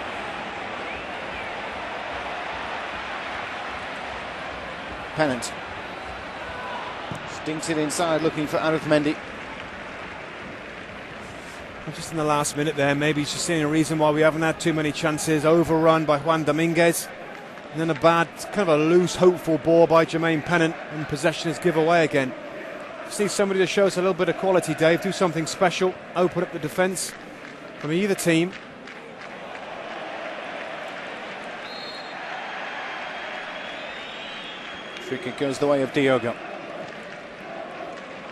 Pennant. Dinks it inside, looking for Arithmendi. Just in the last minute there, maybe he's just seeing a reason why we haven't had too many chances. Overrun by Juan Dominguez. And then a bad, kind of a loose, hopeful ball by Jermaine Pennant. And possession is give away again. Just need somebody to show us a little bit of quality, Dave. Do something special. Open up the defence from either team. Free kick goes the way of Diogo.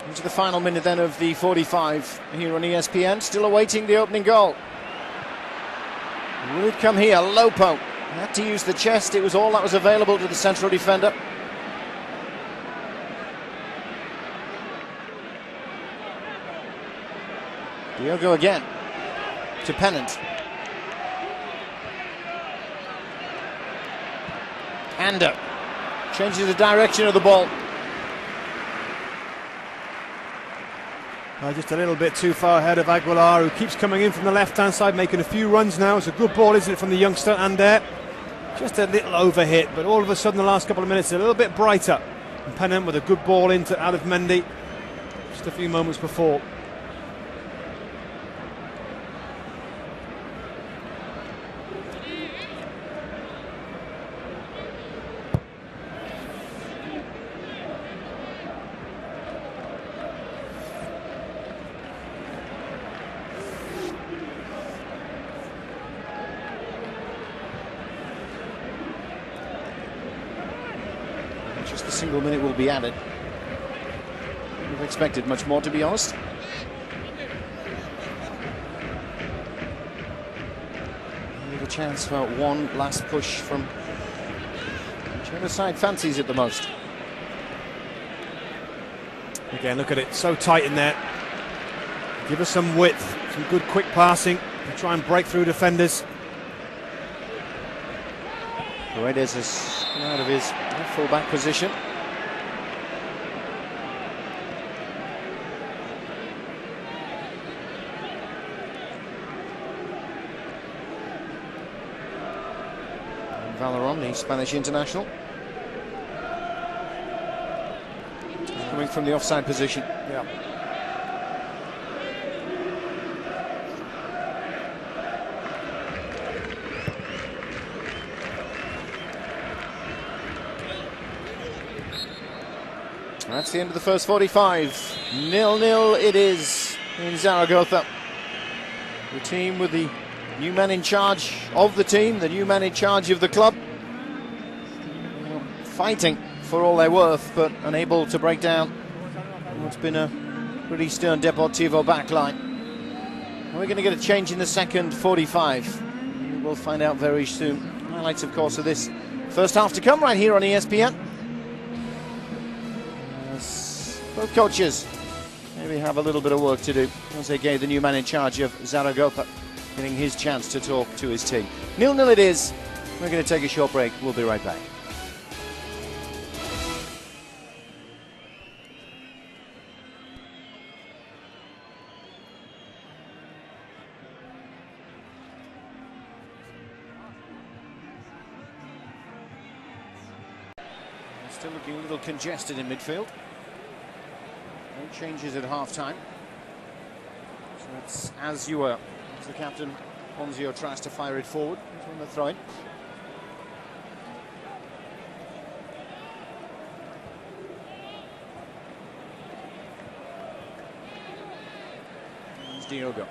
Into the final minute then of the 45 here on ESPN. Still awaiting the opening goal. Will it come here? Lopo had to use the chest. It was all that was available to the central defender. Diogo again to Pennant. Ander changes the direction of the ball. Just a little bit too far ahead of Aguilar, who keeps coming in from the left-hand side, making a few runs now. It's a good ball, isn't it, from the youngster? And just a little overhit, but all of a sudden the last couple of minutes a little bit brighter. And Pennant with a good ball into Arithmendi just a few moments before. Just a single minute will be added. We've expected much more, to be honest. With a chance for one last push from whichever side fancies it the most. Again, look at it, so tight in there. Give us some width, some good quick passing, and try and break through defenders. Paredes is out of his full-back position. And Valeron, the Spanish international, coming from the offside position. Yeah. That's the end of the first 45. 0-0 it is in Zaragoza. The team with the new man in charge of the team, the new man in charge of the club, fighting for all they're worth, but unable to break down what's been a pretty stern Deportivo backline. We're going to get a change in the second 45. We'll find out very soon. Highlights, of course, of this first half to come right here on ESPN. Both coaches maybe have a little bit of work to do. Jose Gay, the new man in charge of Zaragoza, getting his chance to talk to his team. 0-0 it is. We're going to take a short break. We'll be right back. Still looking a little congested in midfield. No changes at half-time. So it's as you were. As the captain, Ponzio, tries to fire it forward. He's on the throw-in. Here's Diogo.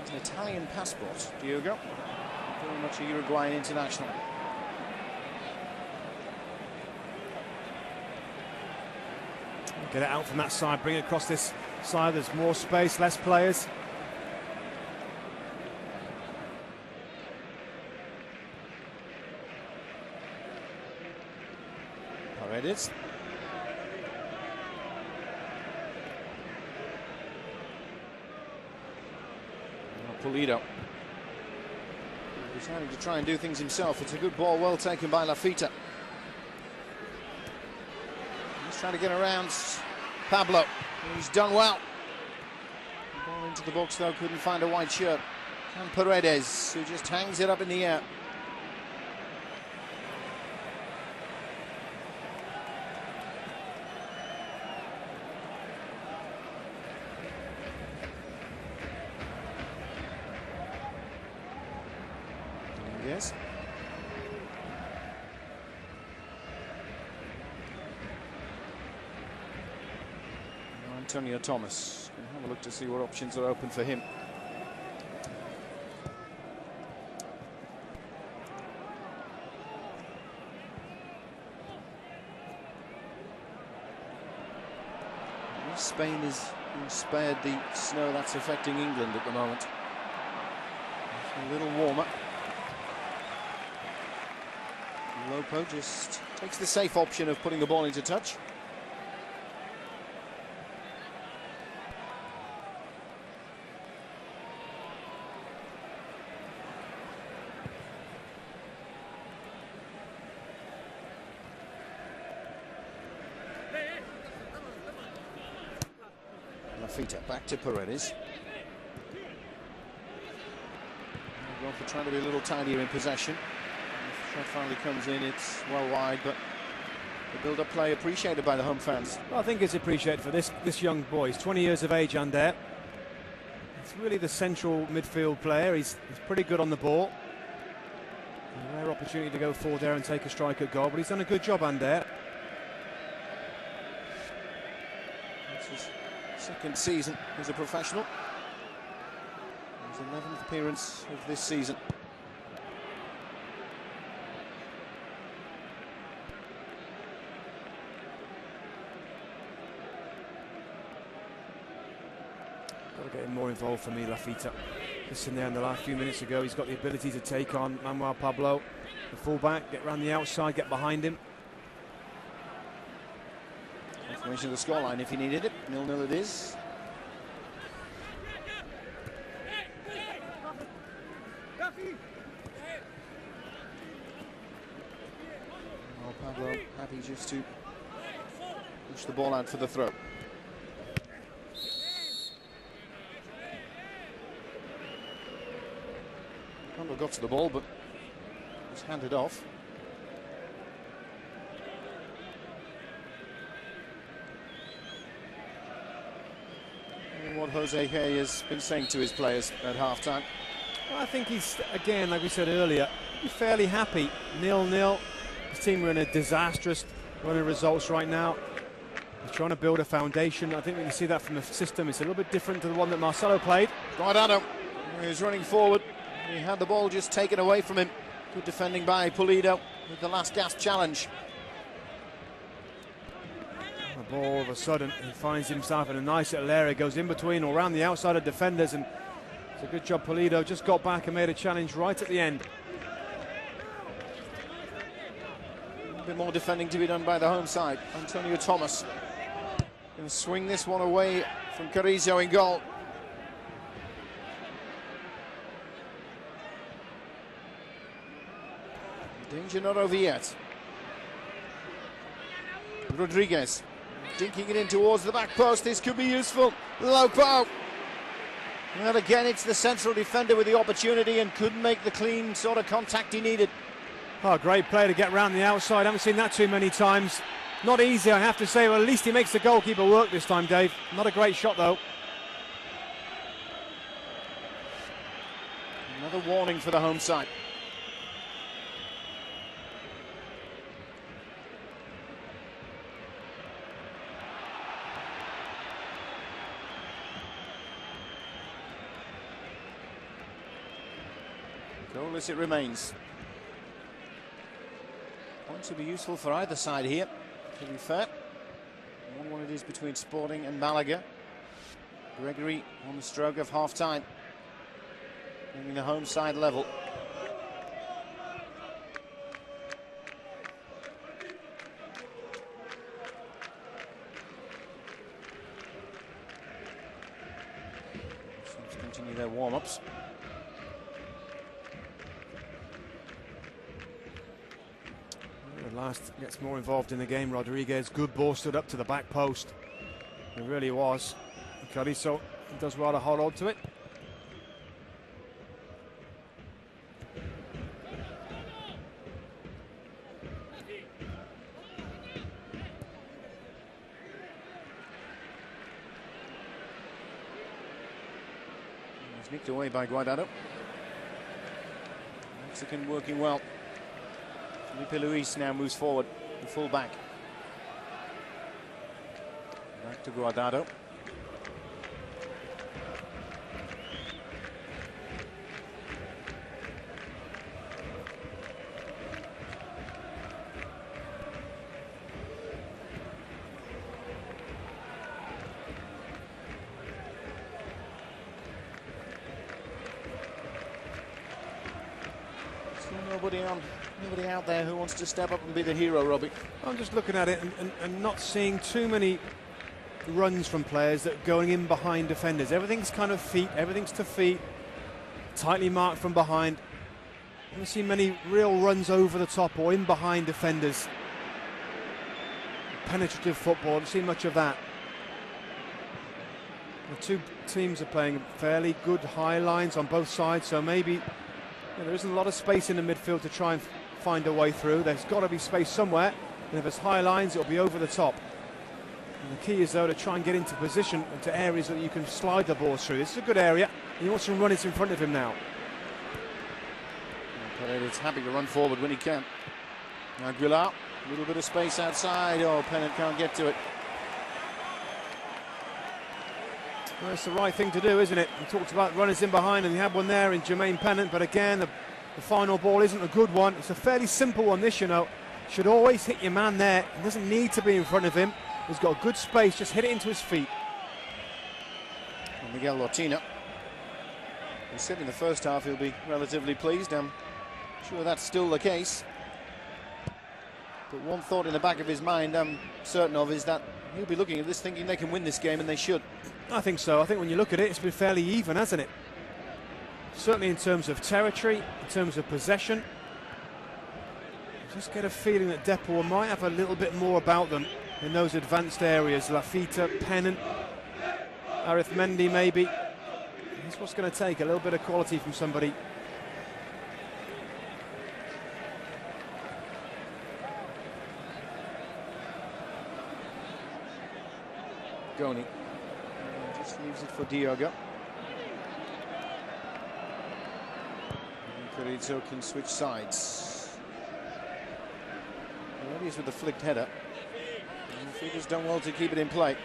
It's an Italian passport, Diogo. Very much a Uruguayan international. Get it out from that side, bring it across this side. There's more space, less players. Paredes. Partido. Deciding to try and do things himself. It's a good ball, well taken by Lafita. He's trying to get around Pablo. He's done well. The ball into the box though, couldn't find a white shirt. And Paredes, who just hangs it up in the air. Yes. Antonio Thomas. We'll have a look to see what options are open for him. Spain is spared the snow that's affecting England at the moment. It's a little warmer. Lopo just takes the safe option of putting the ball into touch. Lafita back to Paredes. Going for trying to be a little tidier in possession. Shot finally comes in, it's well wide, but the build-up play appreciated by the home fans. Well, I think it's appreciated for this young boy. He's 20 years of age, Ander. He's really the central midfield player. He's pretty good on the ball. A rare opportunity to go forward there and take a strike at goal, but he's done a good job, Ander. It's his second season as a professional. His 11th appearance of this season. Got to get him more involved for me, Lafita. Just in there in the last few minutes ago, he's got the ability to take on Manuel Pablo, the fullback, get around the outside, get behind him. Confirmation of the scoreline if he needed it. 0-0 it is. Well, Pablo happy just to push the ball out for the throw. Pablo got to the ball, but was handed off. What Jose Hey has been saying to his players at half-time. Well, I think he's, again, like we said earlier, fairly happy. 0-0. His team are in a disastrous run of results right now. He's trying to build a foundation. I think we can see that from the system. It's a little bit different to the one that Marcelo played. Right at him. He's running forward. He had the ball just taken away from him. Good defending by Pulido with the last gasp challenge. The ball, all of a sudden, he finds himself in a nice little area, goes in between or around the outside of defenders, and it's a good job. Pulido just got back and made a challenge right at the end. A bit more defending to be done by the home side. Antonio Thomas going to swing this one away from Carrizo in goal. Danger not over yet. Rodriguez dinking it in towards the back post. This could be useful. Lopo. Well, again, it's the central defender with the opportunity and couldn't make the clean sort of contact he needed. Oh, great play to get round the outside. I haven't seen that too many times. Not easy, I have to say. Well, at least he makes the goalkeeper work this time, Dave. Not a great shot, though. Another warning for the home side. Goalless it remains. Points will be useful for either side here, to be fair. 1-1 it is between Sporting and Malaga. Gregory on the stroke of half-time, bringing the home side level. Let's continue their warm-ups. Last gets more involved in the game. Rodriguez, good ball, stood up to the back post. It really was. Carrizo does well to hold on to it. It's nicked away by Guardado. Mexican working well. Felipe Luis now moves forward, the full back. Back to Guardado. Still nobody out there who wants to step up and be the hero, Robbie. I'm just looking at it and not seeing too many runs from players that are going in behind defenders. Everything's kind of feet, everything's to feet, tightly marked from behind. I haven't seen many real runs over the top or in behind defenders. Penetrative football, I haven't seen much of that. The two teams are playing fairly good high lines on both sides, so maybe there isn't a lot of space in the midfield to try and find a way through. There's got to be space somewhere, and if it's high lines, it'll be over the top. And the key is, though, to try and get into position, into areas that you can slide the balls through. This is a good area. He wants some runners in front of him now. Paredes happy to run forward when he can. Aguilar, a little bit of space outside. Oh, Pennant can't get to it. Well, it's the right thing to do, isn't it? We talked about runners in behind, and he had one there in Jermaine Pennant, but again, the final ball isn't a good one. It's a fairly simple one, this, you know. Should always hit your man there. He doesn't need to be in front of him. He's got a good space, just hit it into his feet. And Miguel Lortina. He said in the first half he'll be relatively pleased. I'm sure that's still the case. But one thought in the back of his mind I'm certain of is that he'll be looking at this thinking they can win this game, and they should. I think so. I think when you look at it, it's been fairly even, hasn't it? Certainly in terms of territory, in terms of possession. I just get a feeling that Depor might have a little bit more about them in those advanced areas. Lafita, Pennant, Arithmendi maybe. That's what's going to take, a little bit of quality from somebody. Goni just leaves it for Diogo. Carrizo can switch sides. He's with the flicked header. And Figueroa's done well to keep it in play.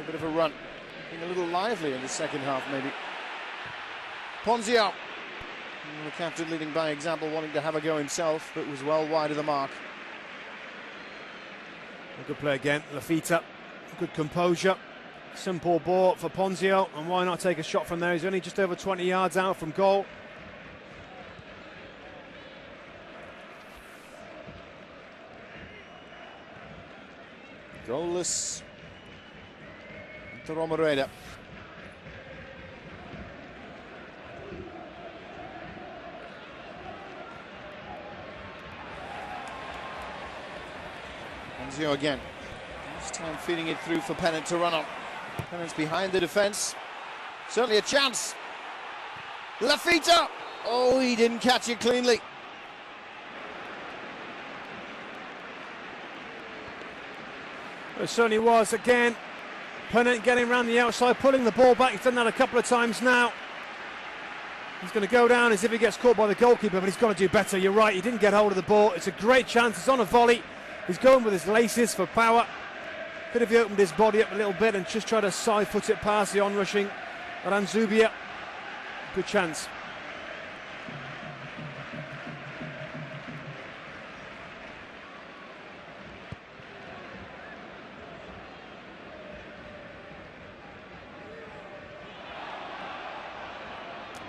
A bit of a run. Being a little lively in the second half, maybe. Ponzio. The captain leading by example, wanting to have a go himself, but was well wide of the mark. A good play again, Lafita. Good composure. Simple ball for Ponzio, and why not take a shot from there? He's only just over 20 yards out from goal. Goalless. Romereda. Ponzio again. This time feeding it through for Pennant to run on. Pennant's behind the defence. Certainly a chance. Lafita! Oh, he didn't catch it cleanly. It certainly was. Again, Pennant getting around the outside, pulling the ball back. He's done that a couple of times now. He's going to go down as if he gets caught by the goalkeeper, but he's got to do better. You're right, he didn't get hold of the ball. It's a great chance. It's on a volley. He's going with his laces for power. Could have opened his body up a little bit and just tried to side foot it past the onrushing Ranzubia. Good chance.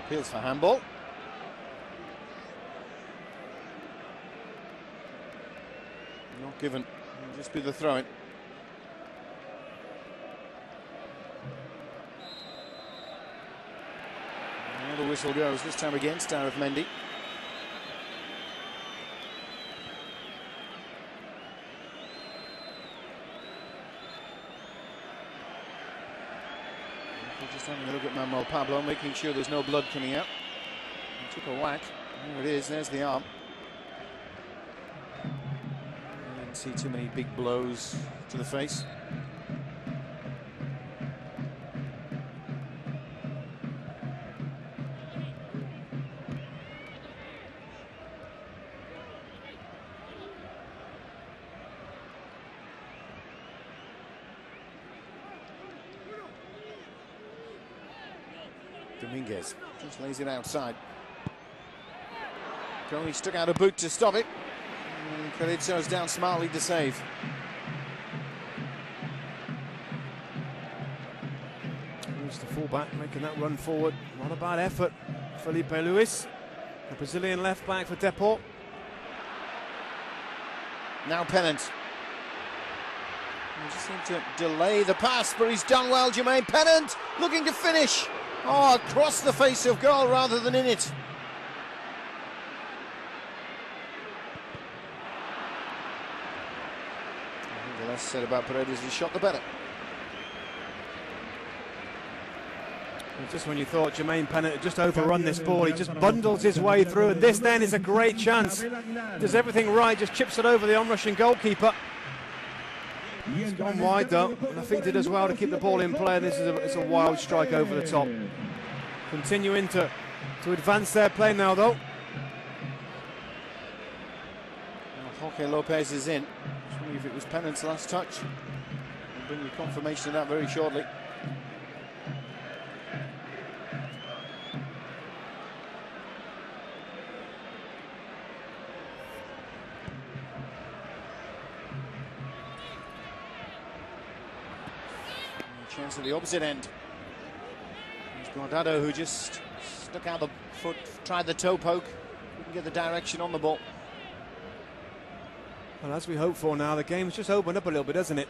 Appeals for handball. Not given. It'll just be the throw-in. The whistle goes, this time against Arif Mendy. Just having a look at Manuel Pablo, making sure there's no blood coming out. He took a whack. There it is, there's the arm. I didn't see too many big blows to the face. Dominguez just lays it outside. Coney stuck out a boot to stop it. Calizzo's down smartly to save. Here's the fullback making that run forward. Not a bad effort. Felipe Luis, the Brazilian left back for Deport. Now Pennant. He just seemed to delay the pass, but he's done well. Jermaine Pennant looking to finish. Oh, across the face of goal rather than in it. I think the less said about Paredes, he shot the better. Just when you thought Jermaine Pennant had just overrun this ball, he just bundles his way through, and this then is a great chance. Does everything right, just chips it over the onrushing goalkeeper. He's gone wide though, and I think he does well to keep the ball in play. This is a wild strike over the top. Continuing to advance their play now though. Jorge Lopez is in. Just wondering if it was Pennant's last touch. I'll bring you confirmation of that very shortly. Chance at the opposite end. It's Guardado who just stuck out the foot, tried the toe poke, couldn't get the direction on the ball. Well, as we hope for now, the game's just opened up a little bit, hasn't it?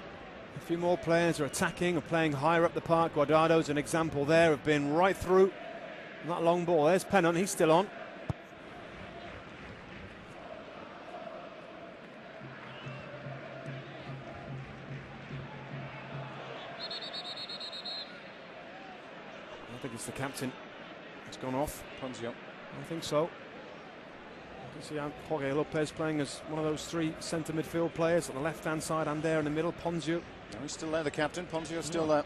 A few more players are attacking or playing higher up the park. Guardado's an example there of being right through that long ball. There's Pennant, he's still on. I think it's the captain. It's gone off. Ponzio. I think so. You can see Jorge Lopez playing as one of those three centre midfield players on the left-hand side and there in the middle. Ponzio. No, he's still there, the captain. Ponzio's still there.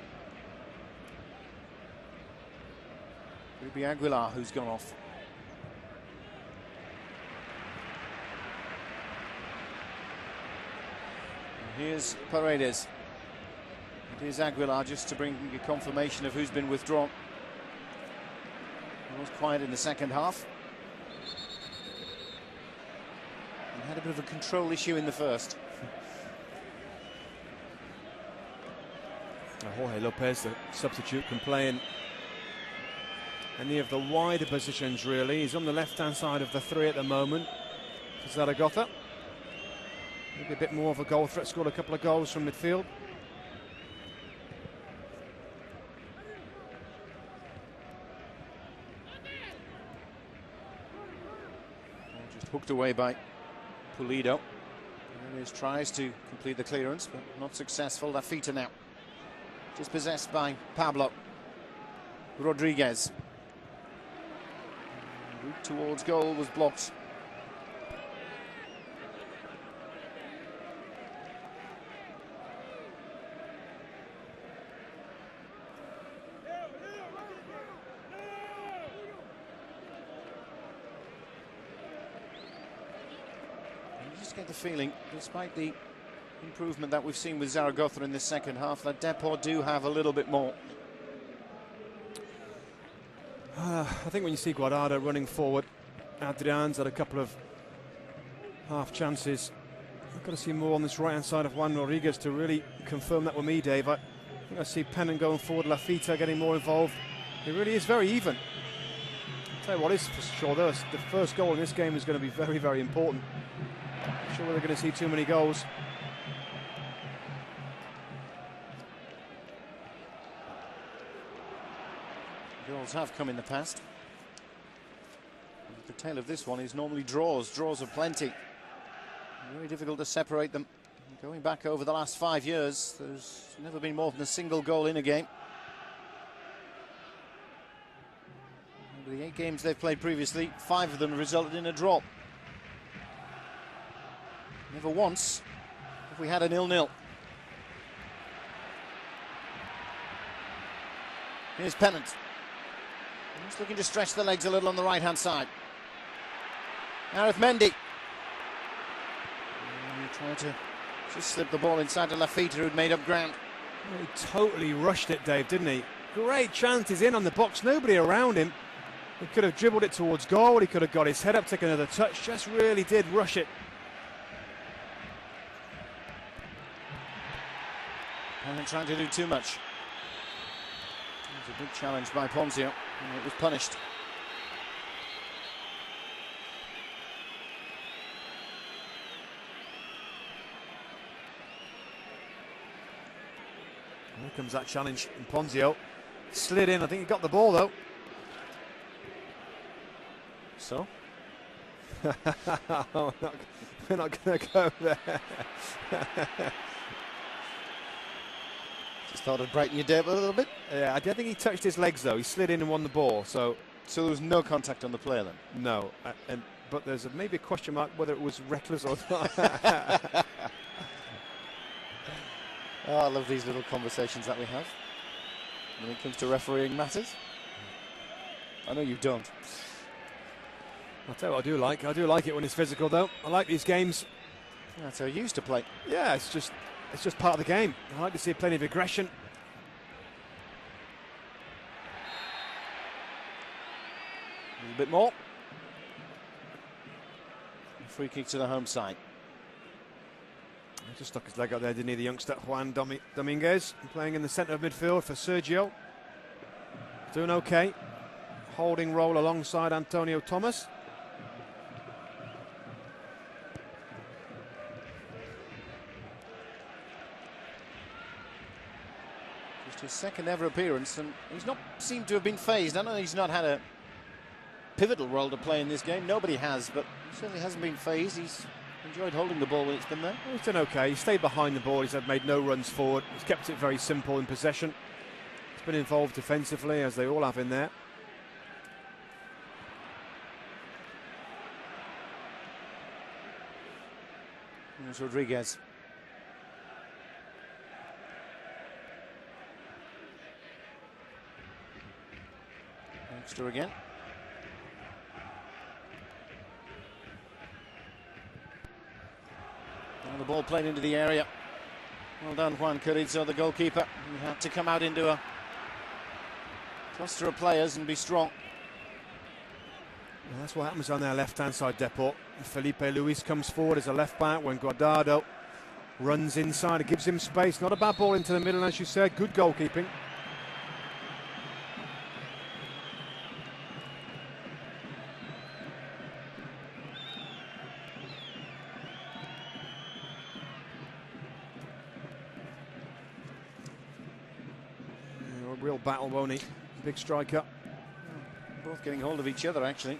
It'll be Aguilar who's gone off. And here's Paredes. It is Aguilar just to bring a confirmation of who's been withdrawn. It was quiet in the second half. And had a bit of a control issue in the first. Jorge Lopez, the substitute, can play in any of the wider positions really. He's on the left-hand side of the three at the moment for Zaragoza. Maybe a bit more of a goal threat, scored a couple of goals from midfield. Hooked away by Pulido. He tries to complete the clearance, but not successful. Lafita now. Just possessed by Pablo. Rodriguez. Route towards goal was blocked. just get the feeling, despite the improvement that we've seen with Zaragoza in this second half, that Depor do have a little bit more. I think when you see Guardado running forward, Adrian's had a couple of half chances. I've got to see more on this right-hand side of Juan Rodriguez to really confirm that with me, Dave. I think I see Pennant going forward, Lafita getting more involved. It really is very even. I'll tell you what is for sure, though, the first goal in this game is going to be very, very important. I'm sure we're going to see too many goals. Goals have come in the past. The tale of this one is normally draws. Draws are plenty. Very difficult to separate them. Going back over the last 5 years, there's never been more than a single goal in a game. Over the 8 games they've played previously, 5 of them resulted in a draw. Never once have we had a 0-0. Here's Pennant. He's looking to stretch the legs a little on the right-hand side. Gareth Mendy. Trying to just slip the ball inside to Lafita, who'd made up ground. He totally rushed it, Dave, didn't he? Great chance, he's in on the box, nobody around him. He could have dribbled it towards goal, he could have got his head up, taken another touch, just really did rush it. And trying to do too much. It was a big challenge by Ponzio, and it was punished. Here comes that challenge from Ponzio. Slid in, I think he got the ball though. So? We're not going to go there. Just thought I'd brighten your day up a little bit. Yeah, I don't think he touched his legs though. He slid in and won the ball. So there was no contact on the player then? No, but there's maybe a question mark whether it was reckless or not. Oh, I love these little conversations that we have when it comes to refereeing matters. I know you don't. I'll tell you what I do like. I do like it when it's physical, though. I like these games. That's how you used to play. Yeah, it's just part of the game. I like to see plenty of aggression. A little bit more. Free kick to the home side. He just stuck his leg out there, didn't he, the youngster Juan Dominguez, playing in the centre of midfield for Sergio. Doing okay. Holding role alongside Antonio Thomas. Just his second ever appearance, and he's not seemed to have been phased. I know he's not had a pivotal role to play in this game. Nobody has, but he certainly hasn't been phased. He's enjoyed holding the ball when it's been there. He's done okay. He stayed behind the ball. He's made no runs forward. He's kept it very simple in possession. He's been involved defensively, as they all have in there. There's Rodriguez. Extra again. And the ball played into the area. Well done, Juan Carrizo, the goalkeeper. He had to come out into a cluster of players and be strong. Well, that's what happens on their left-hand side, Deport. Felipe Luis comes forward as a left-back when Guardado runs inside. It gives him space. Not a bad ball into the middle, as you said. Good goalkeeping. A real battle, won't he? Big striker. Both getting hold of each other, actually.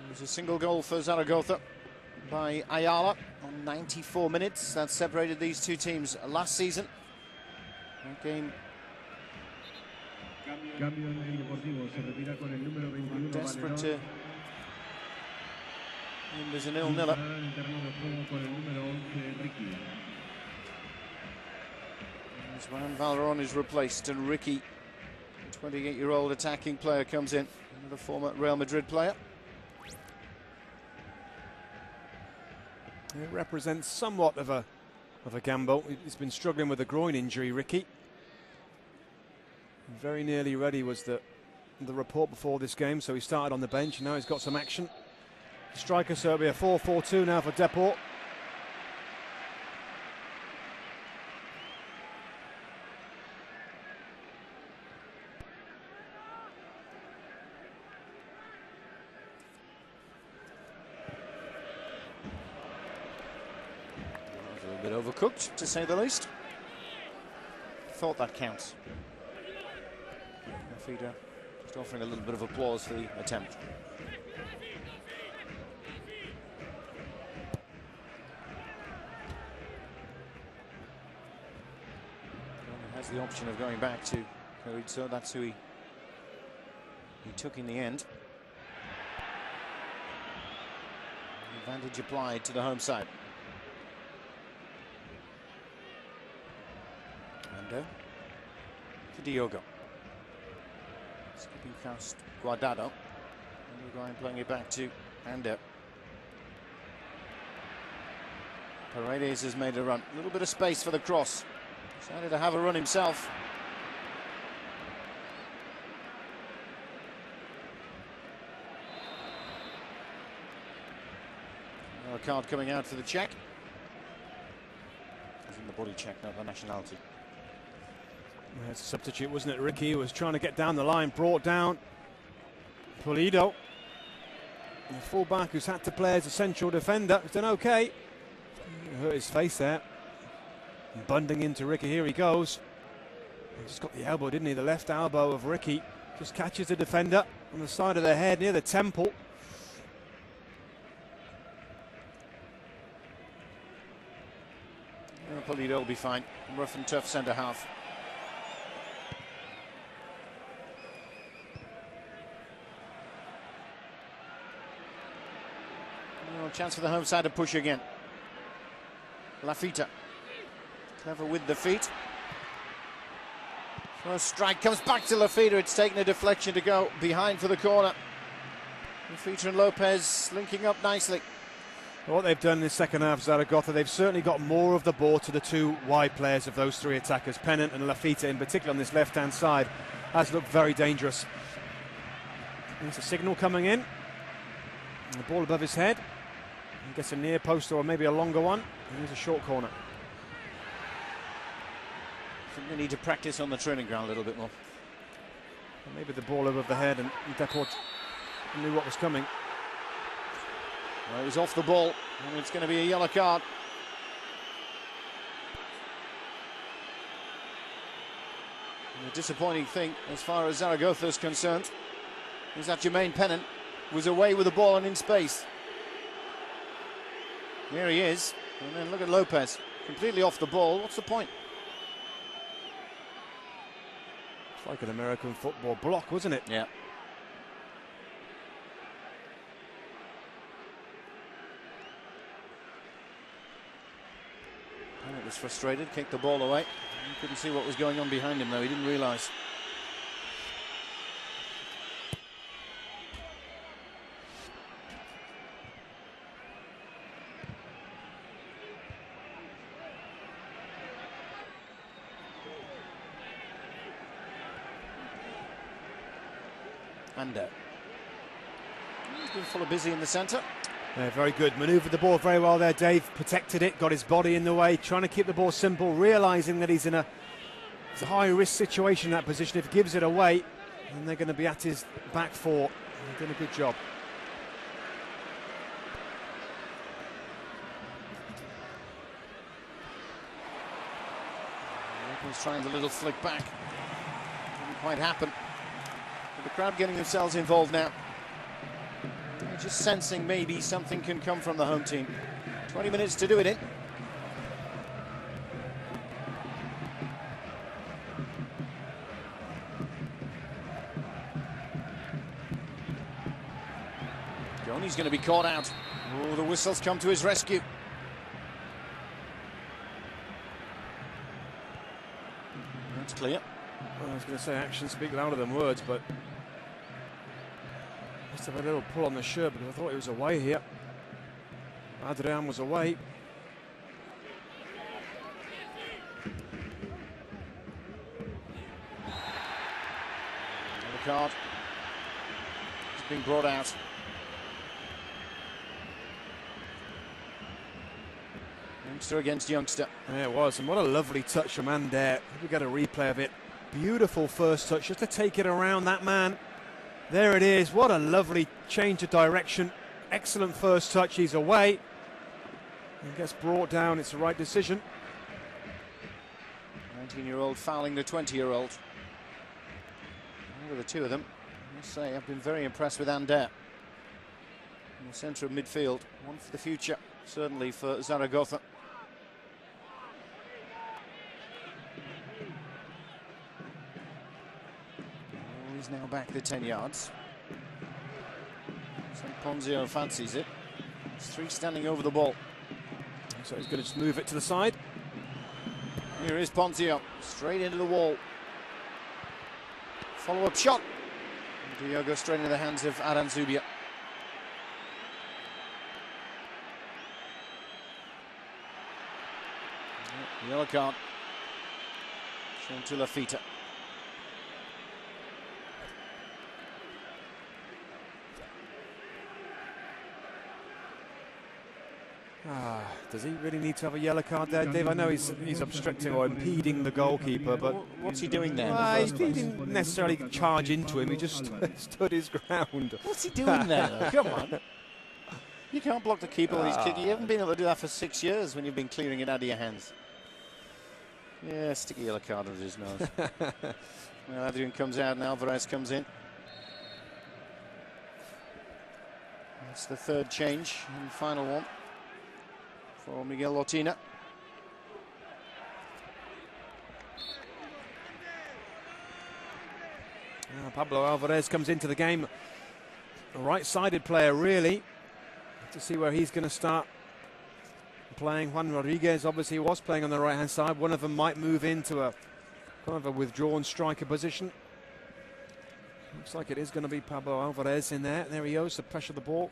There's a single goal for Zaragoza by Ayala on 94 minutes. That separated these two teams last season. That game desperate to... And there's a 0-0. Juan Valleron is replaced, and Ricky 28-year-old attacking player comes in, another former Real Madrid player. It represents somewhat of a gamble. He's been struggling with a groin injury, Ricky. Very nearly ready was the report before this game, so he started on the bench, and now he's got some action. Striker, so it'll be a 4-4-2 now for Deport. A bit overcooked, to say the least. Thought that counts. Feeder just offering a little bit of applause for the attempt. Has the option of going back to Coruña, so that's who he took in the end. Advantage applied to the home side. And for Diogo. Skipping past Guardado. And Uruguayan playing it back to Ander. Paredes has made a run. A little bit of space for the cross. Decided to have a run himself. A card coming out for the Czech. As in the body check, not the nationality. That's a substitute, wasn't it, Ricky? He was trying to get down the line, brought down. Pulido, the full-back who's had to play as a central defender. He's done okay. Hurt his face there. Bunding into Ricky, here he goes. He just got the elbow, didn't he? The left elbow of Ricky. Just catches the defender on the side of the head near the temple. Pulido will be fine. Rough and tough centre half. Chance for the home side to push again. Lafita. Clever with the feet. First strike comes back to Lafita. It's taken a deflection to go behind for the corner. Lafita and Lopez linking up nicely. What they've done in the second half, Zaragoza, they've certainly got more of the ball to the two wide players of those three attackers. Pennant and Lafita, in particular on this left-hand side, has looked very dangerous. There's a signal coming in. And the ball above his head. He gets a near post or maybe a longer one. And here's a short corner. I think they need to practice on the training ground a little bit more. Well, maybe the ball above the head and Deport knew what was coming. Well, it was off the ball, and it's going to be a yellow card. And the disappointing thing, as far as Zaragoza is concerned, is that Jermaine Pennant was away with the ball and in space. Here he is, and then look at Lopez, completely off the ball. What's the point? It's like an American football block, wasn't it? Yeah. Pennant was frustrated, kicked the ball away. He couldn't see what was going on behind him, though. He didn't realise. Ander. He's been full of busy in the centre. Yeah, very good. Manoeuvred the ball very well there, Dave. Protected it, got his body in the way, trying to keep the ball simple, realising that he's in a high-risk situation in that position. If he gives it away, then they're going to be at his back four. He's done a good job. He's trying the little flick back. Didn't quite happen. The crowd getting themselves involved now. They're just sensing maybe something can come from the home team. 20 minutes to do it in. Johnny's going to be caught out. Oh, the whistle's come to his rescue. That's clear. was going to say actions speak louder than words, but must have a little pull on the shirt because I thought he was away here. Adrian was away. The card has been brought out. Youngster against youngster. Yeah, it was, and what a lovely touch from Ander. We got a replay of it. Beautiful first touch, just to take it around that man. There it is. What a lovely change of direction. Excellent first touch. He's away. And gets brought down. It's the right decision. 19-year-old fouling the 20-year-old. Over the two of them, I must say, I've been very impressed with Ander. In the centre of midfield. One for the future, certainly for Zaragoza. He's now back the 10 yards. So Ponzio fancies it. There's three standing over the ball. So he's going to just move it to the side. Here is Ponzio, straight into the wall. Follow-up shot. Diogo straight into the hands of Aranzubia. Yellow card. Shown to Lafita. Does he really need to have a yellow card there, Dave? I know he's obstructing or impeding the goalkeeper, but what's he doing there? He didn't necessarily charge into him. He just stood his ground. What's he doing there, though? Come on. You can't block the keeper when he's kicking. You haven't been able to do that for 6 years when you've been clearing it out of your hands. Yeah, stick a yellow card under his nose. Well, Adrian comes out and Alvarez comes in. That's the third change and the final one for Miguel Lotina. Pablo Alvarez comes into the game. A right-sided player, really. To see where he's going to start playing. Juan Rodriguez obviously was playing on the right-hand side. One of them might move into a kind of a withdrawn striker position. Looks like it is going to be Pablo Alvarez in there. There he goes to pressure the ball.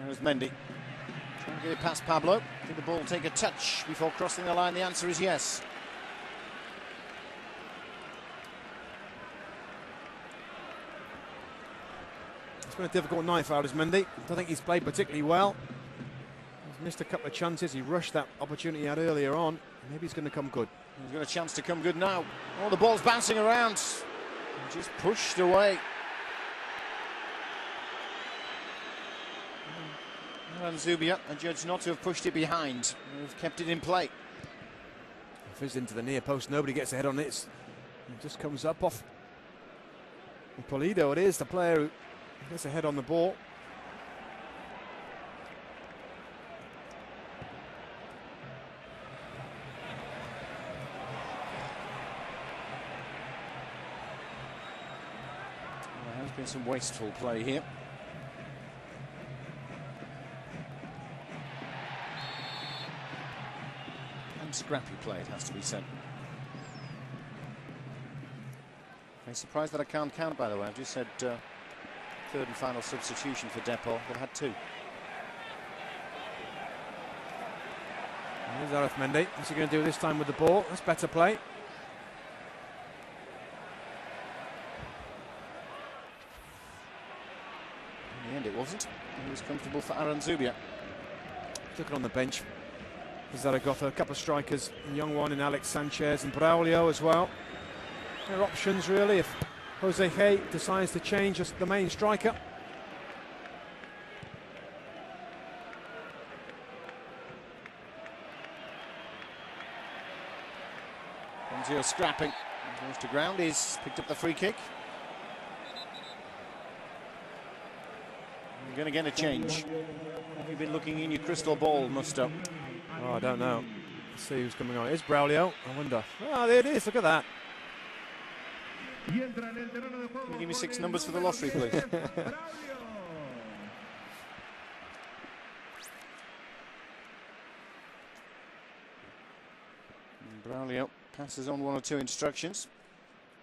There's Mendy. Trying to get it past Pablo. Did the ball take a touch before crossing the line? The answer is yes. It's been a difficult night for Aldis Mendy. I don't think he's played particularly well. He's missed a couple of chances. He rushed that opportunity out earlier on. Maybe he's going to come good. He's got a chance to come good now. Oh, the ball's bouncing around. Just pushed away. Zubia, a judge not to have pushed it behind. They've kept it in play. Fizzed into the near post. Nobody gets ahead on it. It just comes up off Polido. It is the player who gets ahead on the ball. Well, there has been some wasteful play here. Scrappy play, it has to be said. I'm surprised that I can't count, by the way. I've just said third and final substitution for Depot. They've had two. Here's Arif Mendy. What's he going to do this time with the ball? That's better play. In the end, it wasn't. It was comfortable for Aranzubia. Took it on the bench. Zaragoza, a couple of strikers, a young one in Alex Sanchez and Braulio as well. Their options really if Jose Hey decides to change the main striker. Ponzio scrapping. Goes to ground. He's picked up the free kick. You're going to get a change. Have you been looking in your crystal ball, Musto? Oh, I don't know. Let's see who's coming on. It's Braulio. I wonder. Oh, there it is. Look at that. Can you give me 6 numbers for the lottery, please? Braulio passes on one or two instructions.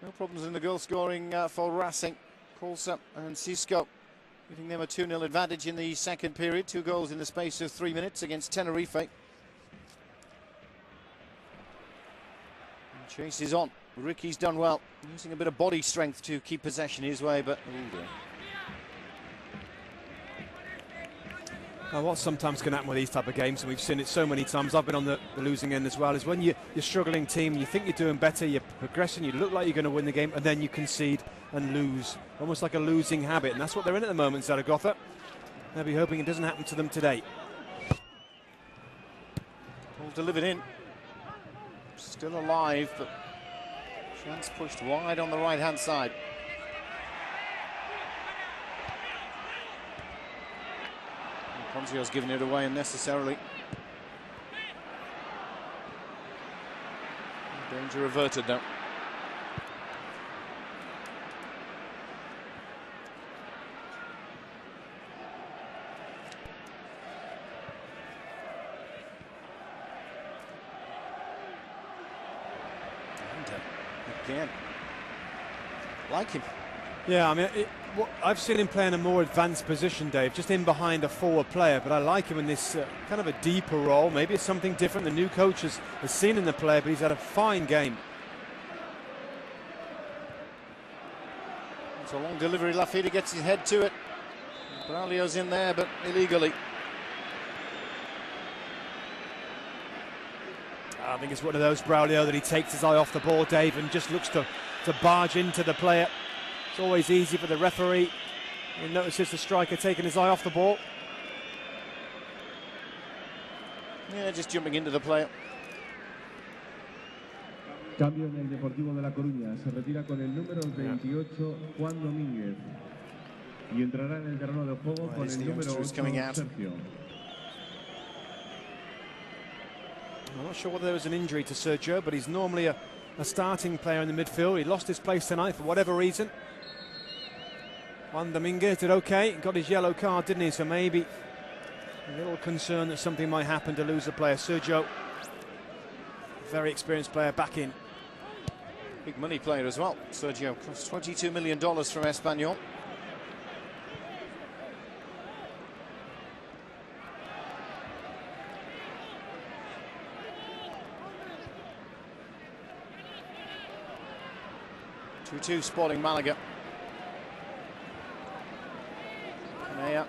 No problems in the goal scoring for Racing. Colsa and Cisco giving them a 2-0 advantage in the second period. 2 goals in the space of 3 minutes against Tenerife. And chase is on. Ricky's done well, using a bit of body strength to keep possession his way, but oh dear. Now, what sometimes can happen with these type of games, and we've seen it so many times, I've been on the losing end as well, is when you're struggling team, you think you're doing better, you're progressing, you look like you're going to win the game, and then you concede and lose. Almost like a losing habit, and that's what they're in at the moment, Zaragoza. They'll be hoping it doesn't happen to them today. Ball delivered in. Still alive, but chance pushed wide on the right-hand side. Ponzio's giving it away unnecessarily. Danger averted though. And again, like him. Yeah, I mean, I've seen him play in a more advanced position, Dave, just in behind a forward player, but I like him in this kind of a deeper role. Maybe it's something different the new coach has seen in the player, but he's had a fine game. It's a long delivery. Lafita gets his head to it. Braulio's in there, but illegally. I think it's one of those, Braulio, that he takes his eye off the ball, Dave, and just looks to barge into the player. It's always easy for the referee. He notices the striker taking his eye off the ball. Yeah, just jumping into the player. Cambio en el Deportivo de La Coruña. Se retira con el número 28, Juan Domínguez. Y entrará en el terreno de juego con el número 8, Sergio. I'm not sure whether there was an injury to Sergio, but he's normally a starting player in the midfield. He lost his place tonight for whatever reason. Juan Dominguez did okay, got his yellow card, didn't he? So maybe a little concern that something might happen to lose a player. Sergio, very experienced player, back in. Big money player as well. Sergio cost $22 million from Espanyol. Two Sporting Malaga. Canea,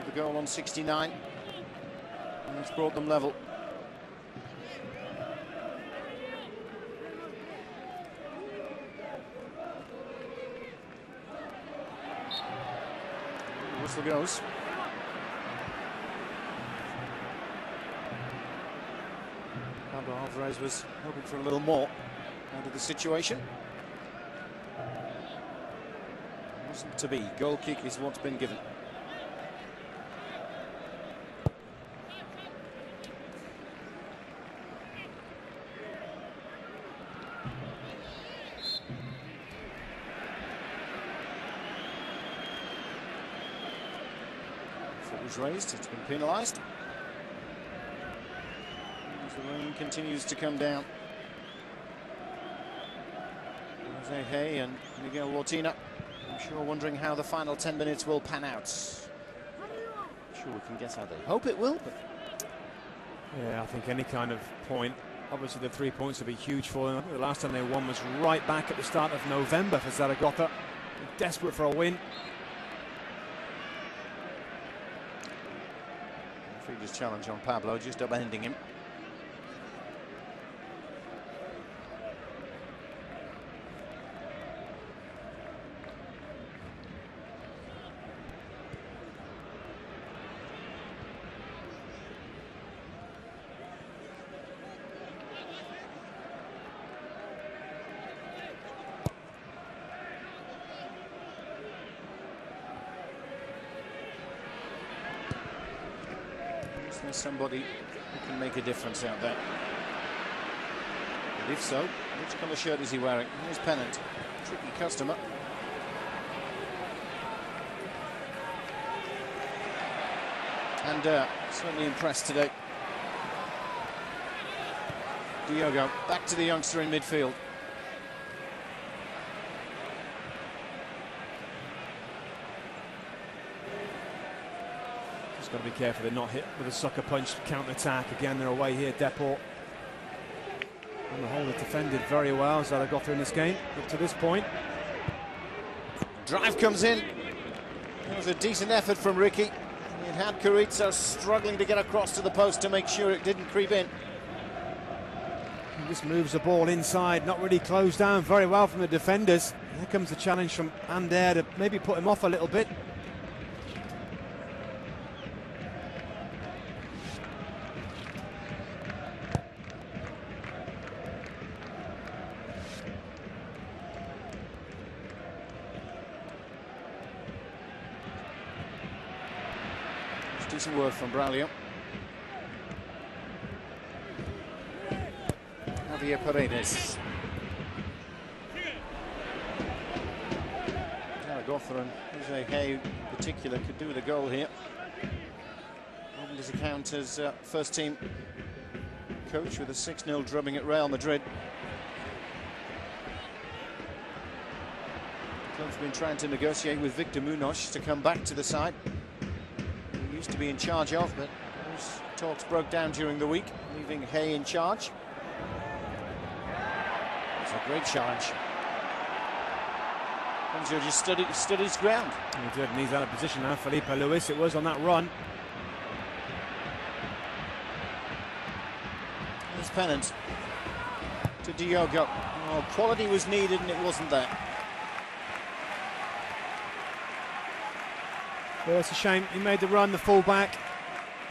the goal on 69. And it's brought them level. Whistle goes. Pablo Alvarez was hoping for a little more out of the situation. Wasn't to be. Goal kick is what's been given. Foot was raised, it's been penalised. As the rain continues to come down. Jose Hay and Miguel Lortina, I'm sure wondering how the final 10 minutes will pan out. I'm sure we can guess how they hope it will, but yeah, I think any kind of point, obviously the 3 points would be huge for them. I think the last time they won was right back at the start of November for Zaragoza. Desperate for a win. Referee's challenge on Pablo, just upending him. There's somebody who can make a difference out there. But if so, which colour shirt is he wearing? Here's Pennant, tricky customer. And certainly impressed today. Diogo back to the youngster in midfield. Just got to be careful they're not hit with a sucker punch counter-attack. Again, they're away here, Deport. On the whole, they've defended very well, Zaragoza in this game, up to this point. Drive comes in. That was a decent effort from Ricky. It had Carrizo struggling to get across to the post to make sure it didn't creep in. He just moves the ball inside, not really closed down very well from the defenders. Here comes the challenge from Ander to maybe put him off a little bit. Decent work from Braulio. Javier Paredes. Zaragoza and Jose Hay in particular could do with a goal here. Opened his account as first team coach with a 6-0 drubbing at Real Madrid. The club's been trying to negotiate with Victor Munoz to come back to the side. Used to be in charge of, but those talks broke down during the week, leaving Hay in charge. It's a great challenge. Ponzio just stood his ground. He did, and he's out of position now. Felipe Luis, it was on that run. There's Pennant to Diogo. Oh, quality was needed and it wasn't there. Well, it's a shame. He made the run, the full-back.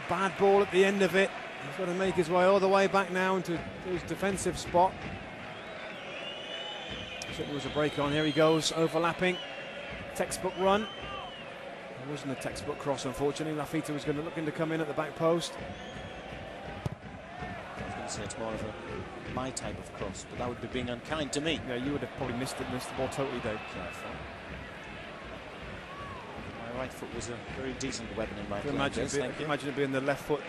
Bad ball at the end of it. He's got to make his way all the way back now into his defensive spot. So there was a break on. Here he goes, overlapping. Textbook run. It wasn't a textbook cross, unfortunately. Lafita was looking to come in at the back post. I was going to say it's more of my type of cross, but that would be being unkind to me. Yeah, you would have probably missed the ball totally, Dave. My right foot was a very decent weapon in my Can imagine it being the left foot.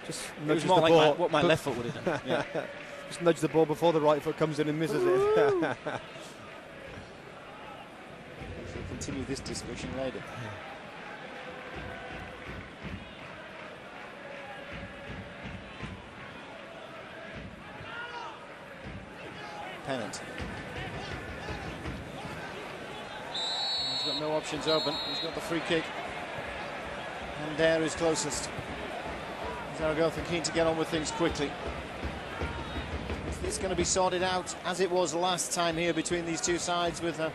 Just nudges the ball. Like what my left foot would have done. Yeah. Just nudge the ball before the right foot comes in and misses it. We'll continue this discussion later. Pennant. He's got no options open. He's got the free kick. And there is closest. Zaragoza keen to get on with things quickly. Is this going to be sorted out as it was last time here between these two sides with a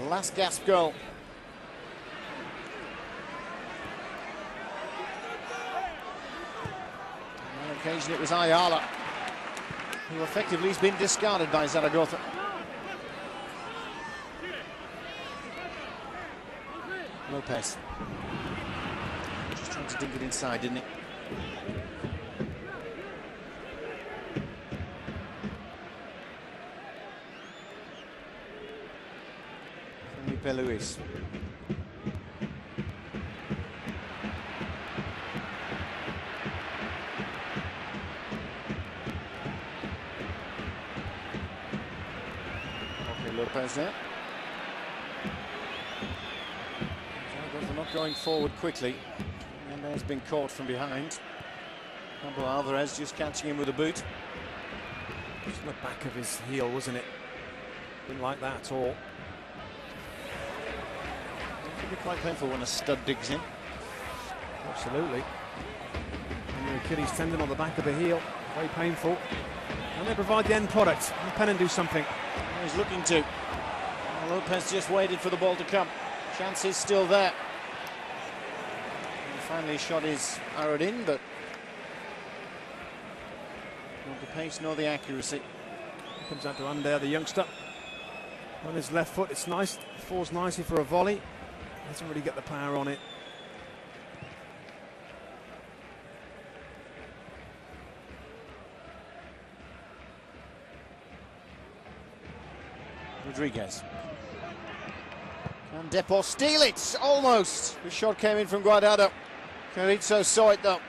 last gasp goal? On one occasion it was Ayala, who effectively has been discarded by Zaragoza. Lopez. Just trying to dink it inside, didn't he? Felipe Luis. Okay, Lopez there. Zaragoza not going forward quickly. And has been caught from behind. Pablo Alvarez just catching him with a boot. Just on the back of his heel, wasn't it? Didn't like that at all. It can be quite painful when a stud digs in. Absolutely. And the Achilles tendon on the back of the heel, very painful. And they provide the end product. Can Pennant do something? Well, he's looking to. Well, Lopez just waited for the ball to come. Chance is still there. And finally, shot is arrowed in, but not the pace nor the accuracy. Comes out to Ander, the youngster. On his left foot, it's nice. Falls nicely for a volley. Doesn't really get the power on it. Rodriguez. Can Deport steal it? Almost. The shot came in from Guardado. Carrizo saw it though.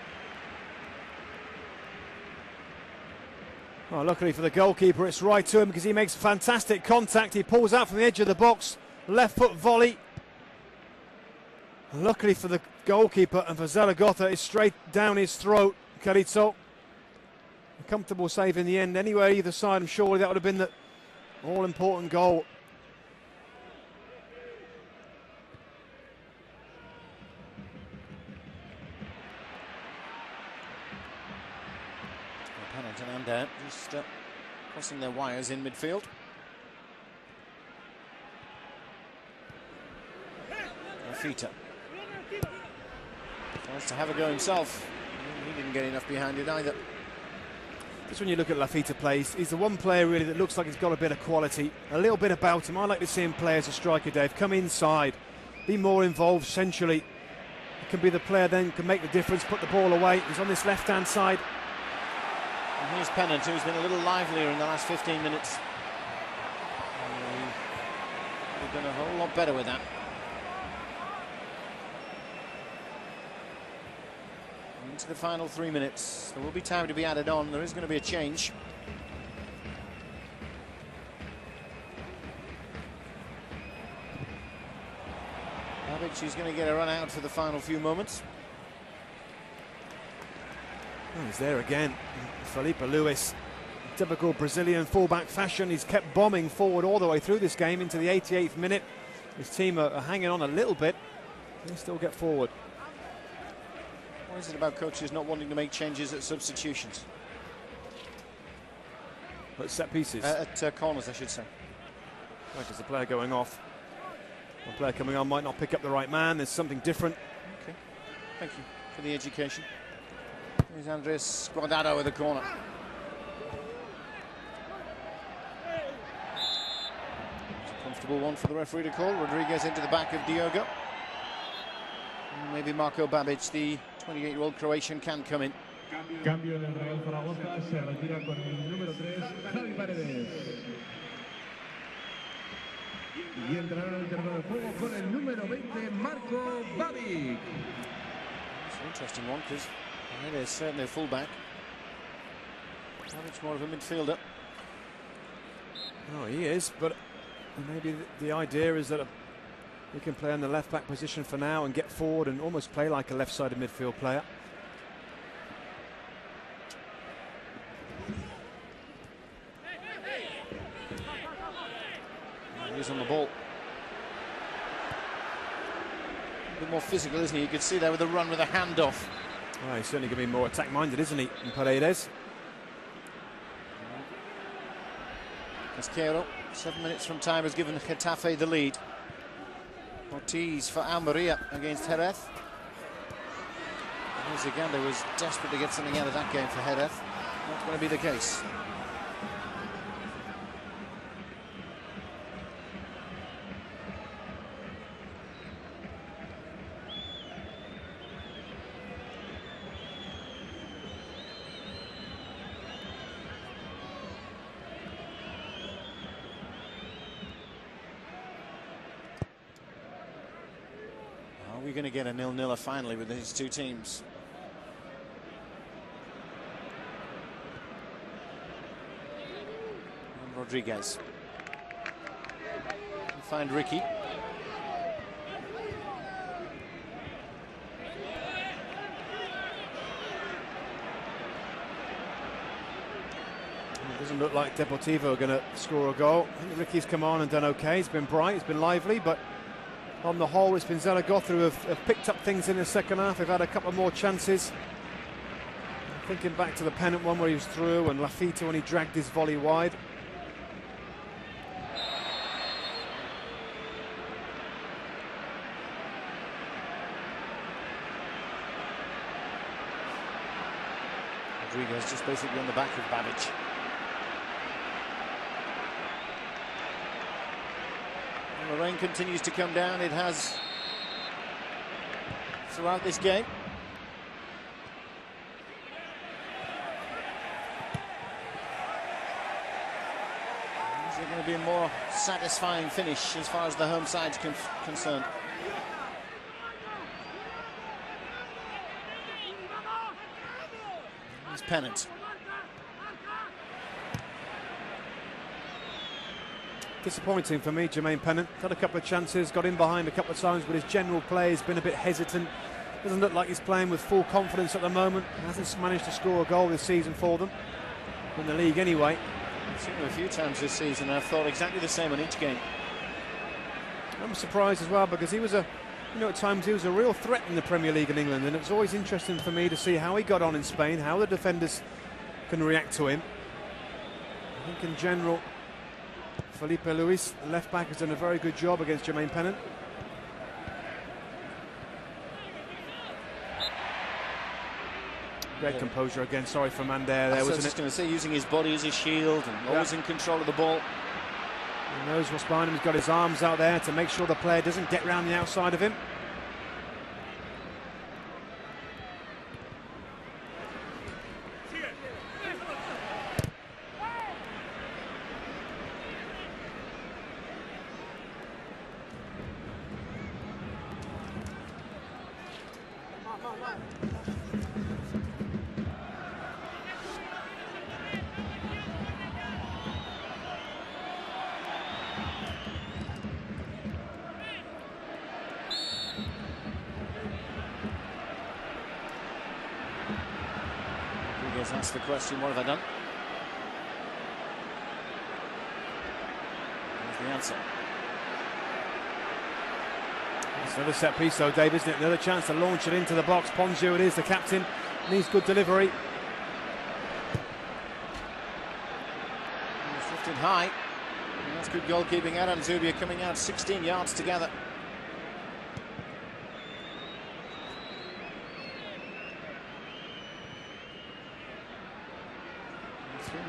Oh, luckily for the goalkeeper, it's right to him because he makes fantastic contact. He pulls out from the edge of the box, left foot volley. Luckily for the goalkeeper and for Zaragoza, it's straight down his throat. Carrizo. A comfortable save in the end. Anywhere either side, I'm sure that would have been the all-important goal. And just crossing their wires in midfield. Rafita tries to have a go himself. He didn't get enough behind it either. Just when you look at Lafita plays, he's the one player really that looks like he's got a bit of quality, a little bit about him. I like to see him play as a striker, Dave. Come inside, be more involved centrally. He can be the player then, can make the difference, put the ball away. He's on this left-hand side. And here's Pennant, who's been a little livelier in the last 15 minutes. We've done a whole lot better with that. Into the final 3 minutes. There will be time to be added on. There is going to be a change. Babic is going to get a run out for the final few moments. Oh, he's there again. Felipe Luis, typical Brazilian fullback fashion. He's kept bombing forward all the way through this game into the 88th minute. His team are hanging on a little bit. They still get forward. What is it about coaches not wanting to make changes at substitutions? At set pieces? At corners, I should say. Like there's a player going off. One player coming on might not pick up the right man. There's something different. Okay, thank you for the education. Here's Andres Guardado with the corner. It's a comfortable one for the referee to call. Rodriguez into the back of Diogo. And maybe Marko Babic, the 28-year-old Croatian, can come in. Cambio en el Real Zaragoza, se retira con el número 3, Javi Paredes. Y entrará en el terreno de juego con el número 20, Marko Babic. It's an interesting one because Paredes is certainly a fullback. Babic more of a midfielder. Oh, he is, but maybe the idea is that he can play in the left-back position for now and get forward and almost play like a left-sided midfield player. He's on the ball. A bit more physical, isn't he? You could see there with a run with a handoff. Oh, he's certainly going to be more attack-minded, isn't he, than Paredes? Casquero, 7 minutes from time, has given Getafe the lead. Ortiz for Almeria against Jerez. Ziganda was desperate to get something out of that game for Jerez. Not going to be the case. Are we going to get a 0-0 finally with these two teams? And Rodriguez. We'll find Ricky. It doesn't look like Deportivo are going to score a goal. I think Ricky's come on and done okay. He's been bright, he's been lively, but on the whole, it's been Zaragoza who have picked up things in the second half. They've had a couple more chances. Thinking back to the pennant one where he was through, and Lafita when he dragged his volley wide. Rodriguez just basically on the back of Babic. The rain continues to come down. It has throughout this game. Is it going to be a more satisfying finish as far as the home side's concerned? It's Pennant. Disappointing for me, Jermaine Pennant. Had a couple of chances, got in behind a couple of times, but his general play has been a bit hesitant. Doesn't look like he's playing with full confidence at the moment. Hasn't managed to score a goal this season for them, in the league anyway. I've seen him a few times this season, and I've thought exactly the same on each game. I'm surprised as well, because he was at times he was a real threat in the Premier League in England, and it was always interesting for me to see how he got on in Spain, how the defenders can react to him. I think in general, Felipe Luis, the left back, has done a very good job against Jermaine Pennant. Great composure again. Sorry for Mander there, wasn't it? I was just going to say, using his body as a shield and always in control of the ball. He knows what's behind him. He's got his arms out there to make sure the player doesn't get round the outside of him. That's the question, what have I done? There's the answer. It's another set piece though, Dave, isn't it? Another chance to launch it into the box. Ponzio it is, the captain. Needs good delivery. He's lifted high. And that's good goalkeeping. Adam Zubia coming out 16 yards together.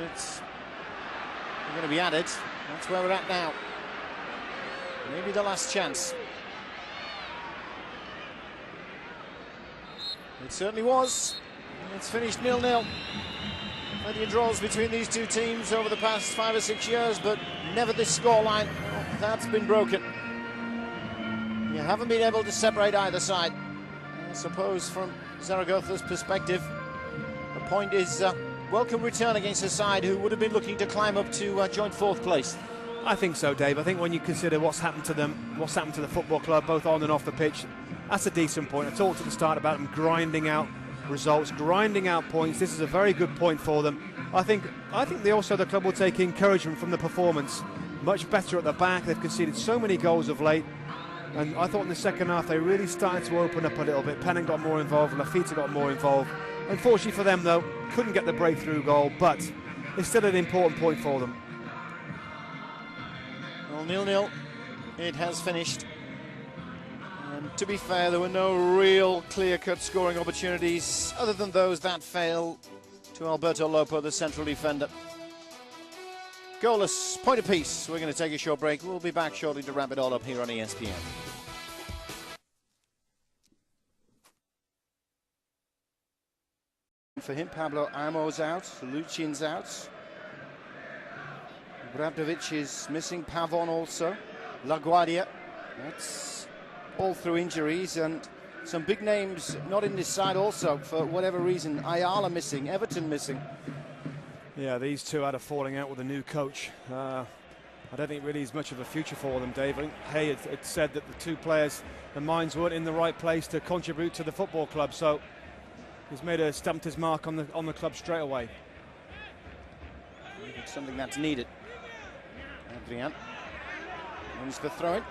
Are going to be added. That's where we're at now. Maybe the last chance. It certainly was. It's finished 0-0. Plenty of draws between these two teams over the past 5 or 6 years, but never this scoreline. Well, that's been broken. You haven't been able to separate either side. I suppose from Zaragoza's perspective, the point is welcome return against a side who would have been looking to climb up to joint 4th place. I think so, Dave. I think when you consider what's happened to them, what's happened to the football club, both on and off the pitch, that's a decent point. I talked at the start about them grinding out results, grinding out points. This is a very good point for them. I think the club will take encouragement from the performance. Much better at the back. They've conceded so many goals of late. And I thought in the second half they really started to open up a little bit. Pennant got more involved, Lafita got more involved. Unfortunately for them, though, couldn't get the breakthrough goal, but it's still an important point for them. Well, 0-0, it has finished. And to be fair, there were no real clear-cut scoring opportunities other than those that fell to Alberto Lopo, the central defender. Goalless, point apiece. We're going to take a short break. We'll be back shortly to wrap it all up here on ESPN. For him, Pablo Amo's out, Luchin's out. Bradovich is missing, Pavon also. LaGuardia, that's all through injuries, and some big names not in this side also for whatever reason. Ayala missing, Everton missing. Yeah, these two had a falling out with a new coach. I don't think really is much of a future for them, Dave. I think Hay had said that the two players, their minds weren't in the right place to contribute to the football club, so he's stamped his mark on the club straight away. It's something that's needed. Adrian wins the throw-in.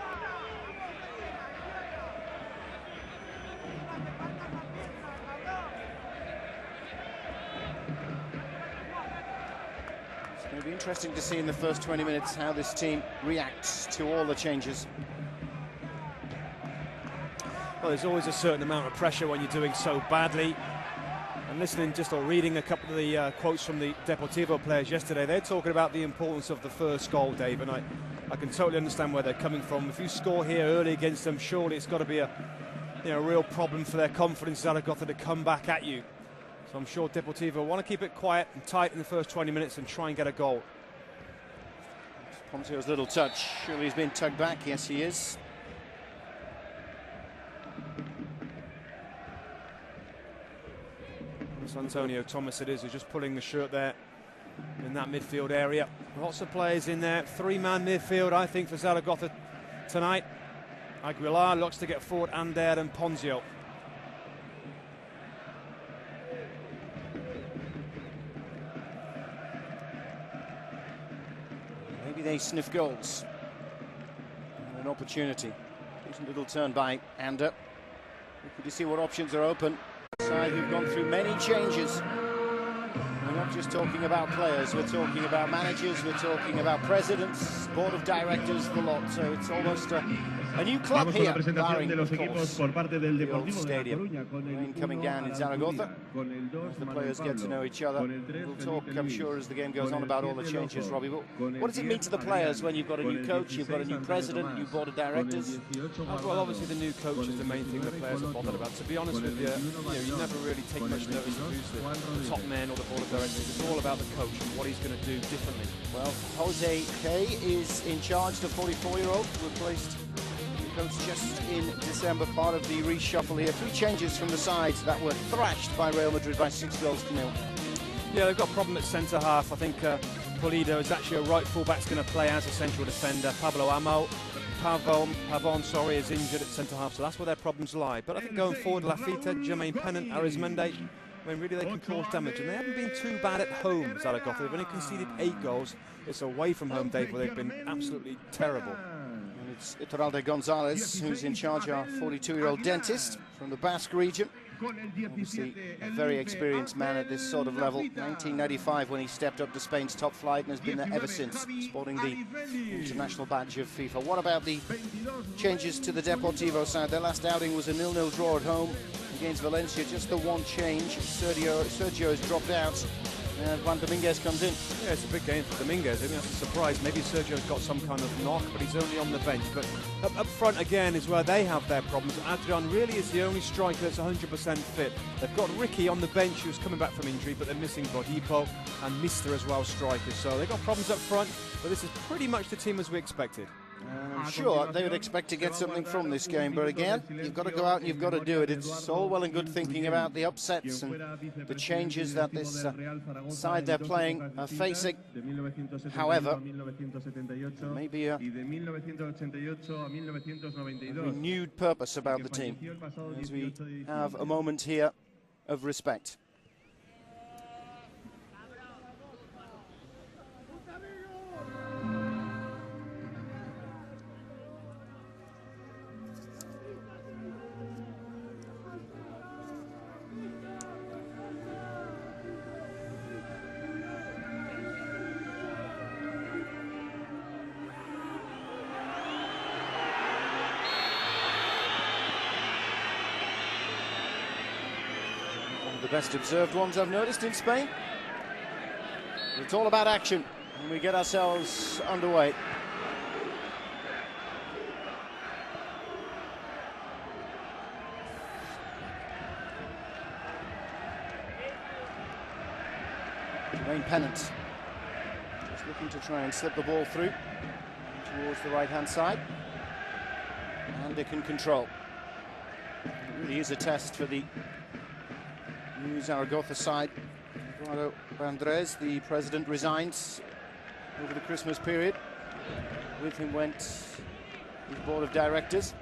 It's going to be interesting to see in the first 20 minutes how this team reacts to all the changes. Well, there's always a certain amount of pressure when you're doing so badly. And listening just or reading a couple of the quotes from the Deportivo players yesterday, they're talking about the importance of the first goal, Dave, and I can totally understand where they're coming from. If you score here early against them, surely it's got to be a real problem for their confidence, Zaragoza, to come back at you. So I'm sure Deportivo want to keep it quiet and tight in the first 20 minutes and try and get a goal. Ponzio's little touch, surely he's been tugged back. Yes, he is. It's Antonio Thomas it is, who's just pulling the shirt there in that midfield area. Lots of players in there. Three-man midfield, I think, for Zaragoza tonight. Aguilar looks to get forward, Ander and Ponzio. Maybe they sniff goals. And an opportunity. Decent little turn by Ander. Looking to see what options are open. Side who've gone through many changes. We're not just talking about players, we're talking about managers, we're talking about presidents, board of directors, the lot. So it's almost a new club here, barring, of course, the old stadium. Rain coming down in Zaragoza. As the players get to know each other. We'll talk, I'm sure, as the game goes on about all the changes, Robbie. What does it mean to the players when you've got a new coach, you've got a new president, a new board of directors? Well, obviously the new coach is the main thing the players are bothered about. To be honest with you, you never really take much notice of who's the top man or the board of directors. It's all about the coach and what he's going to do differently. Well, Jose K is in charge, the 44-year-old, replaced the coach just in December, part of the reshuffle here. 3 changes from the sides that were thrashed by Real Madrid by 6-0. Yeah, they've got a problem at centre-half. I think Partido is actually a right full-back, is going to play as a central defender. Pablo Pavon, is injured at centre-half, so that's where their problems lie. But I think going forward, Lafita, Jermaine Pennant, Arizmendi, when really they can cause damage, and they haven't been too bad at home, Zaragoza. They've only conceded 8 goals. It's away from home, Dave, where they've been absolutely terrible. And it's El-Arabi Gonzalez who's in charge, our 42-year-old dentist from the Basque region. Obviously a very experienced man at this sort of level. 1995 when he stepped up to Spain's top flight and has been there ever since, sporting the international badge of FIFA. What about the changes to the Deportivo side? Their last outing was a 0-0 draw at home against Valencia. Just the one change. Sergio has dropped out and Juan Dominguez comes in. Yeah, it's a big game for Dominguez. I mean, that's a surprise. Maybe Sergio's got some kind of knock, but he's only on the bench. But up front again is where they have their problems. Adrian really is the only striker that's 100% fit. They've got Ricky on the bench who's coming back from injury, but they're missing Bodipo and Mister as well, strikers. So they've got problems up front, but this is pretty much the team as we expected. I'm sure they would expect to get something from this game, but again, you've got to go out and you've got to do it. It's all well and good thinking about the upsets and the changes that this side they're playing are facing. However, maybe a renewed purpose about the team as we have a moment here of respect. The best observed ones I've noticed in Spain. It's all about action, and we get ourselves underway. Jermaine Pennant just looking to try and slip the ball through towards the right-hand side. And they can control. It really is a test for the new Zaragoza side. Eduardo Andres, the president, resigns over the Christmas period. With him went his board of directors.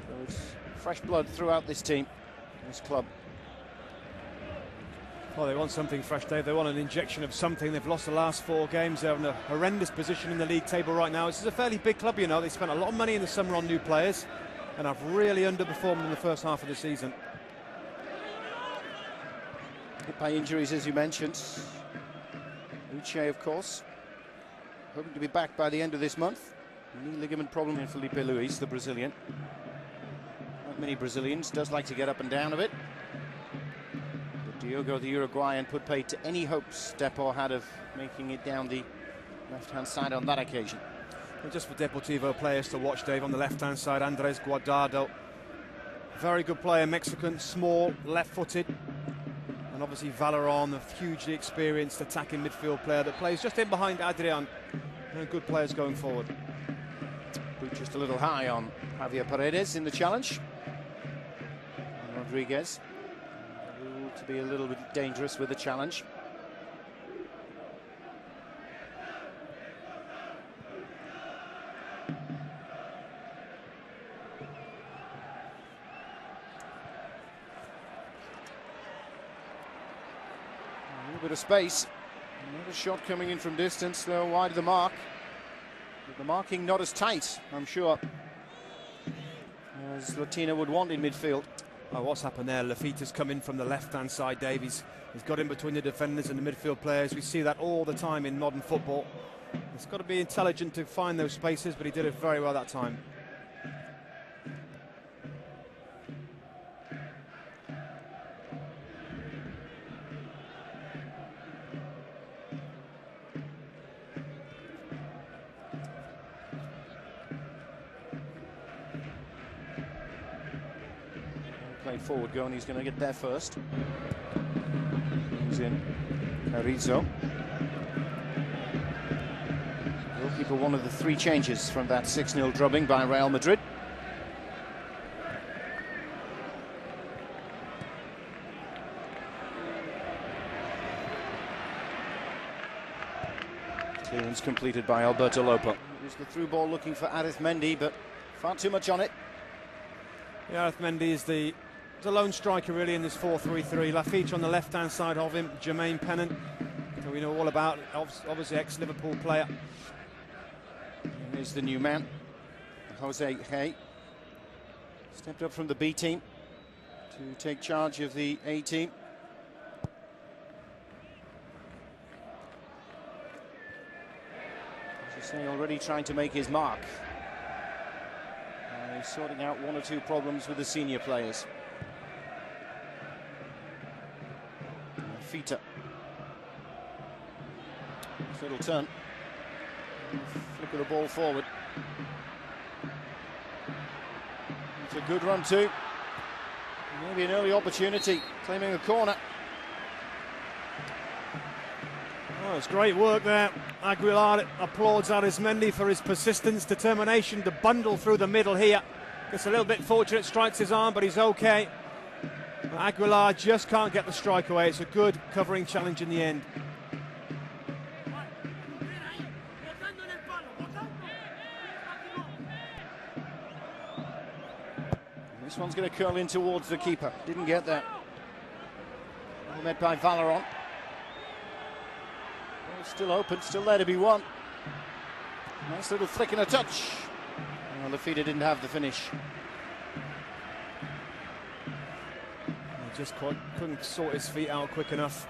So it's fresh blood throughout this team, this club. Well, they want something fresh, Dave. They want an injection of something. They've lost the last 4 games. They're in a horrendous position in the league table right now. This is a fairly big club, you know. They spent a lot of money in the summer on new players and have really underperformed in the first half of the season. Hit by injuries, as you mentioned. Uche, of course, hoping to be back by the end of this month. Knee ligament problem in Felipe Luis, the Brazilian. Like many Brazilians, does like to get up and down a bit. But Diogo, the Uruguayan, put paid to any hopes Depor had of making it down the left-hand side on that occasion. Well, just for Deportivo players to watch, Dave, on the left-hand side, Andres Guardado. Very good player, Mexican, small, left-footed. And obviously Valeron, a hugely experienced attacking midfield player that plays just in behind Adrian. And good players going forward. Boot just a little high on Javier Paredes in the challenge. And Rodriguez to be a little bit dangerous with the challenge. bit of space. Another shot coming in from distance, though wide of the mark. But the marking not as tight, I'm sure, as Latina would want in midfield. Oh, what's happened there? Lafita's come in from the left-hand side, Davies. He's got in between the defenders and the midfield players. We see that all the time in modern football. It's got to be intelligent to find those spaces, but he did it very well that time. Played forward go, and he's going to get there first. Brings in Carrizo. Goalkeeper, one of the 3 changes from that 6-0 drubbing by Real Madrid. Clearance completed by Alberto Lopo. Here's the through ball looking for Arizmendi, but far too much on it. Yeah, Arizmendi is the lone striker really in this 4-3-3. Lafita on the left-hand side of him, Jermaine Pennant, who we know all about, obviously ex-Liverpool player. Here's the new man, Jose Hay. Stepped up from the B team to take charge of the A team. As you say, already trying to make his mark. He's sorting out 1 or 2 problems with the senior players. Fita. Little turn. Flick of the ball forward. It's a good run too. Maybe an early opportunity, claiming a corner. Oh, it's great work there. Aguilar applauds Arizmendi for his persistence, determination to bundle through the middle here. Gets a little bit fortunate, strikes his arm, but he's okay. Aguilar just can't get the strike away. It's a good covering challenge in the end. This one's going to curl in towards the keeper. Didn't get that. Well met by Valeron. Ball still open, still there to be won. Nice little flick and a touch. Well, Lafita didn't have the finish. Just couldn't sort his feet out quick enough.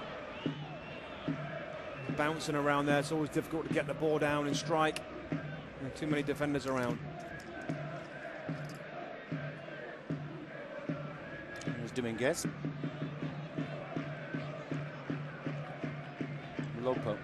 Bouncing around there, it's always difficult to get the ball down and strike. There are too many defenders around. Here's Dominguez. Lopo.